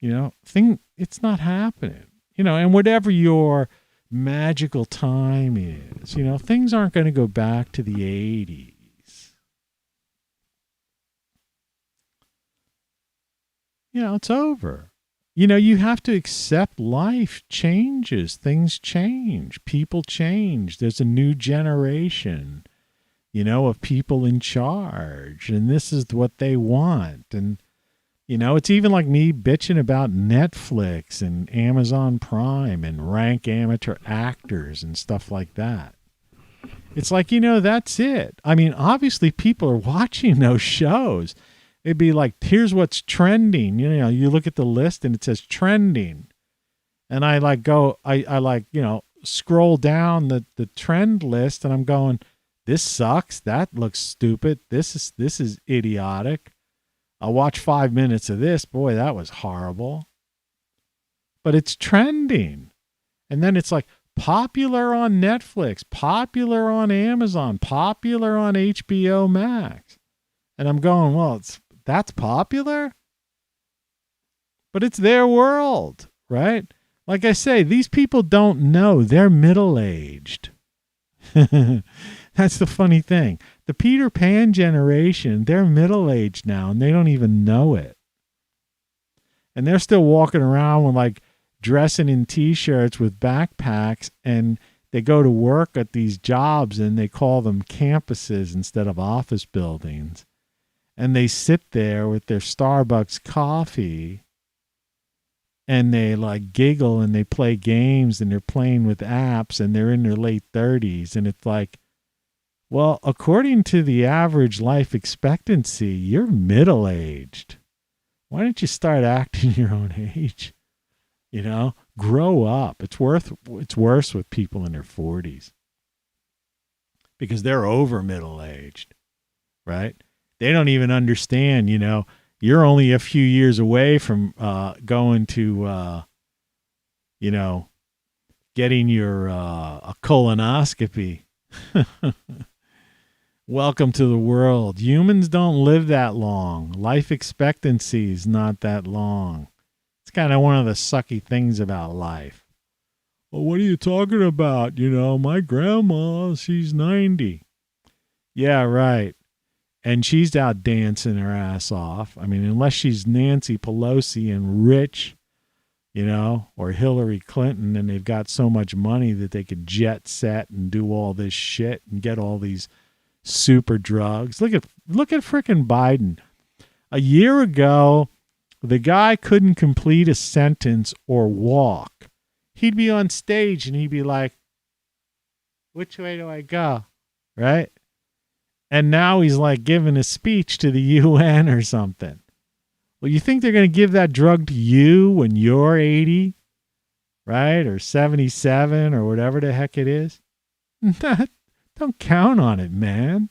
It's not happening. And whatever your magical time is, things aren't going to go back to the 80s. It's over. You have to accept life changes. Things change. People change. There's a new generation, of people in charge. And this is what they want. And, it's even like me bitching about Netflix and Amazon Prime and rank amateur actors and stuff like that. It's like, that's it. I mean, obviously people are watching those shows. It'd be like, here's what's trending. You look at the list and it says trending. And I like go, I like, scroll down the trend list and I'm going, this sucks. That looks stupid. This is idiotic. I'll watch 5 minutes of this. Boy, that was horrible. But it's trending. And then it's like popular on Netflix, popular on Amazon, popular on HBO Max. And I'm going, well, that's popular? But it's their world, right? Like I say, these people don't know. They're middle-aged. That's the funny thing. The Peter Pan generation, they're middle-aged now, and they don't even know it. And they're still walking around with like dressing in T-shirts with backpacks, and they go to work at these jobs and they call them campuses instead of office buildings. And they sit there with their Starbucks coffee and they like giggle and they play games and they're playing with apps and they're in their late 30s. And it's like, well, according to the average life expectancy, you're middle-aged. Why don't you start acting your own age? You know, grow up. It's worse with people in their 40s because they're over middle-aged, right? They don't even understand, you know, you're only a few years away from going to, you know, getting your a colonoscopy. Welcome to the world. Humans don't live that long. Life expectancy is not that long. It's kind of one of the sucky things about life. Well, what are you talking about? You know, my grandma, she's 90. Yeah, right. And she's out dancing her ass off. I mean, unless she's Nancy Pelosi and rich, you know, or Hillary Clinton, and they've got so much money that they could jet set and do all this shit and get all these super drugs. Look at frickin' Biden. A year ago, the guy couldn't complete a sentence or walk. He'd be on stage and he'd be like, which way do I go? Right? And now he's like giving a speech to the UN or something. Well, you think they're going to give that drug to you when you're 80, right? Or 77 or whatever the heck it is? Don't count on it, man.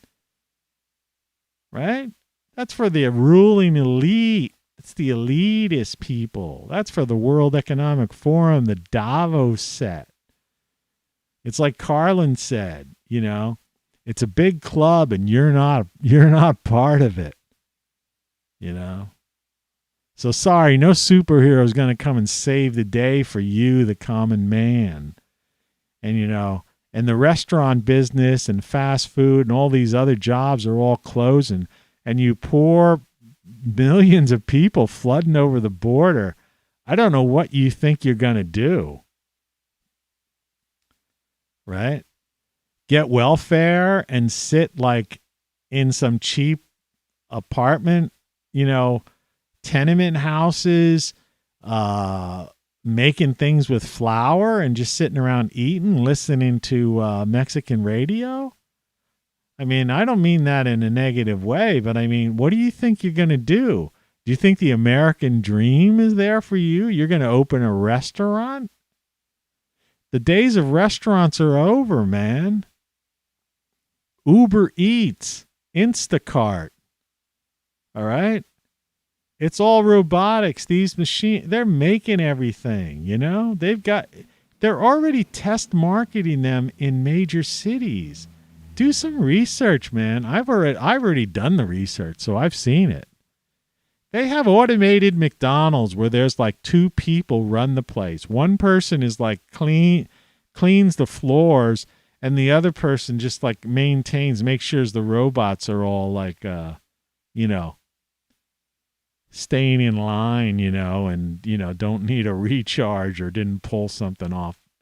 Right? That's for the ruling elite. It's the elitist people. That's for the World Economic Forum, the Davos set. It's like Carlin said, you know, it's a big club and you're not part of it. You know? So sorry, no superhero is going to come and save the day for you, the common man. And you know, and the restaurant business and fast food and all these other jobs are all closing. And you poor millions of people flooding over the border. I don't know what you think you're going to do. Right? Get welfare and sit like in some cheap apartment, you know, tenement houses, making things with flour and just sitting around eating, listening to Mexican radio. I mean, I don't mean that in a negative way, but I mean, what do you think you're going to do? Do you think the American dream is there for you? You're going to open a restaurant? The days of restaurants are over, man. Uber Eats, Instacart. All right? It's all robotics. These machines, they're making everything, you know? They're already test marketing them in major cities. Do some research, man. I've already done the research, so I've seen it. They have automated McDonald's where there's like 2 people run the place. One person is like cleans the floors, and the other person just like makes sure the robots are all like, you know, staying in line, you know, and, you know, don't need a recharge or didn't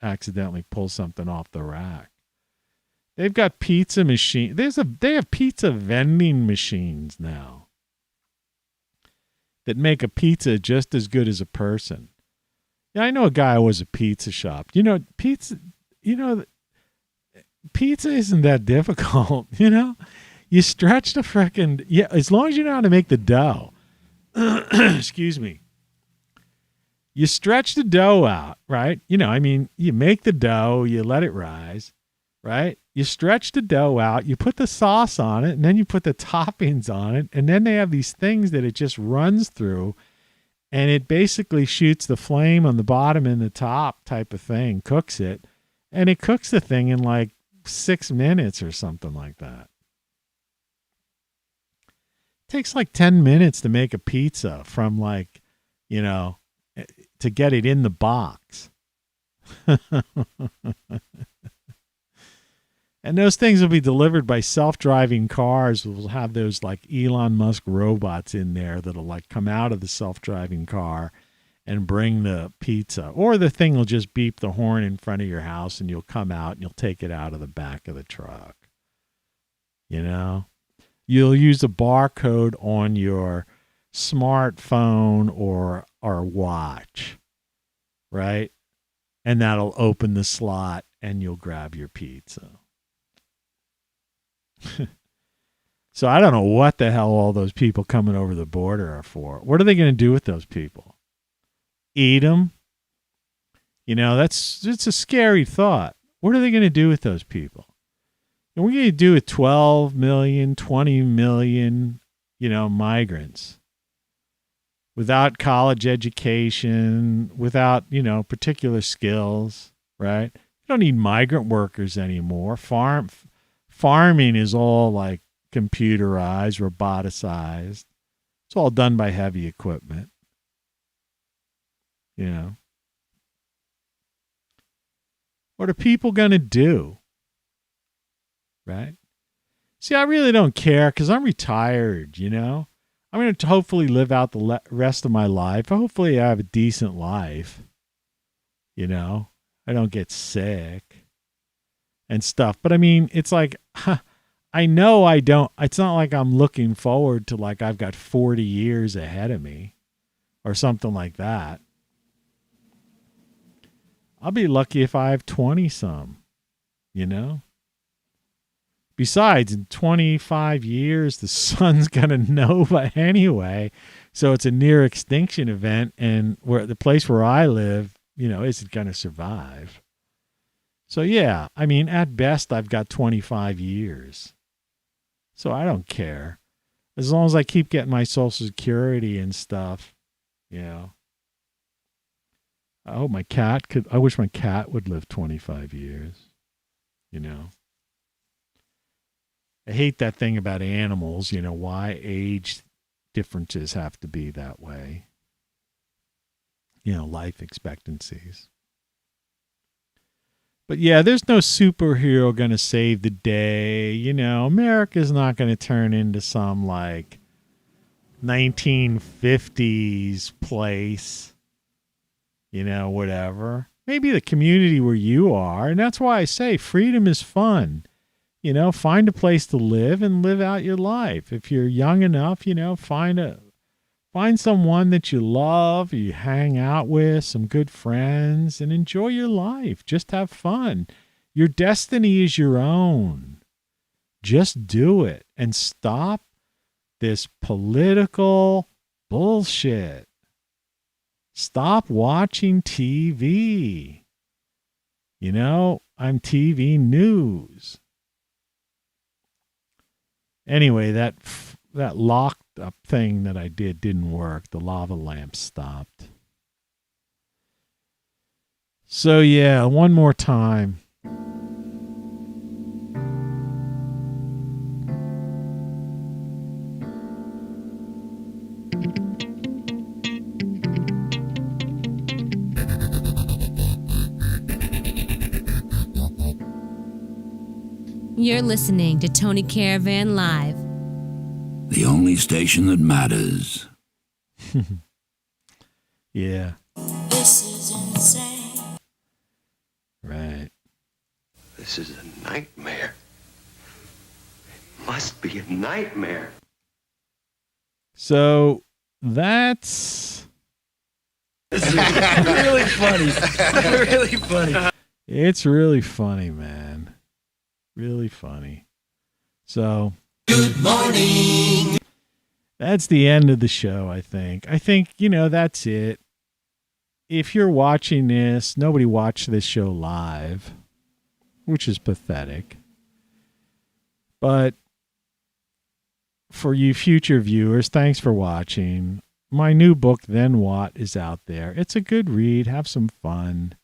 accidentally pull something off the rack. They've got pizza machine. They have pizza vending machines now that make a pizza just as good as a person. Yeah, I know a guy who was a pizza shop. Pizza isn't that difficult, you know? You stretch the frickin', yeah, as long as you know how to make the dough. Excuse me. You stretch the dough out, right? You know, I mean, you make the dough, you let it rise, right? You stretch the dough out, you put the sauce on it, and then you put the toppings on it, and then they have these things that it just runs through, and it basically shoots the flame on the bottom and the top type of thing, cooks it, and it cooks the thing in like 6 minutes or something like that. It takes like 10 minutes to make a pizza from like, you know, to get it in the box. And those things will be delivered by self-driving cars. We'll have those like Elon Musk robots in there that'll like come out of the self-driving car and bring the pizza. Or the thing will just beep the horn in front of your house and you'll come out and you'll take it out of the back of the truck. You know? You'll use a barcode on your smartphone or watch, right? And that'll open the slot and you'll grab your pizza. So I don't know what the hell all those people coming over the border are for. What are they going to do with those people? Eat them? You know, it's a scary thought. What are they going to do with those people? And we're going to do with 12 million, 20 million, migrants without college education, without, particular skills, right? You don't need migrant workers anymore. Farming is all like computerized, roboticized. It's all done by heavy equipment. What are people going to do? Right? See, I really don't care because I'm retired, I'm going to hopefully live out the rest of my life. Hopefully I have a decent life. I don't get sick and stuff. But I mean, it's like, I know I don't, it's not like I'm looking forward to like I've got 40 years ahead of me or something like that. I'll be lucky if I have 20 some, Besides, in 25 years, the sun's going to nova anyway. So it's a near extinction event. And the place where I live, isn't going to survive. So, yeah, I mean, at best, I've got 25 years. So I don't care. As long as I keep getting my Social Security and stuff, I hope I wish my cat would live 25 years, I hate that thing about animals, why age differences have to be that way. Life expectancies. But yeah, there's no superhero going to save the day. America's not going to turn into some like 1950s place, whatever. Maybe the community where you are. And that's why I say freedom is fun. Find a place to live and live out your life. If you're young enough, find someone that you love, you hang out with, some good friends, and enjoy your life. Just have fun. Your destiny is your own. Just do it and stop this political bullshit. Stop watching TV. I'm TV news. Anyway, that locked up thing that I didn't work. The lava lamp stopped. So yeah, one more time. You're listening to Tony Caravan Live. The only station that matters. Yeah. This is insane. Right. This is a nightmare. Must be a nightmare. So that's really funny. Really funny. It's really funny, man. Really funny. So, Good morning. That's the end of the show, I think. I think, that's it. If you're watching this, nobody watched this show live, which is pathetic. But for you future viewers, thanks for watching. My new book, Then What, is out there. It's a good read. Have some fun.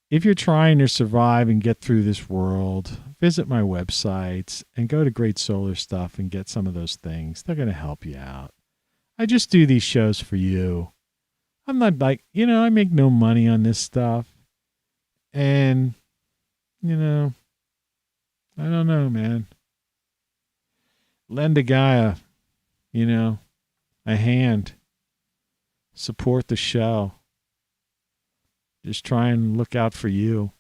If you're trying to survive and get through this world, visit my websites and go to Great Solar Stuff and get some of those things. They're going to help you out. I just do these shows for you. I'm not like, I make no money on this stuff. And, I don't know, man. Lend a guy a hand. Support the show. Just try and look out for you.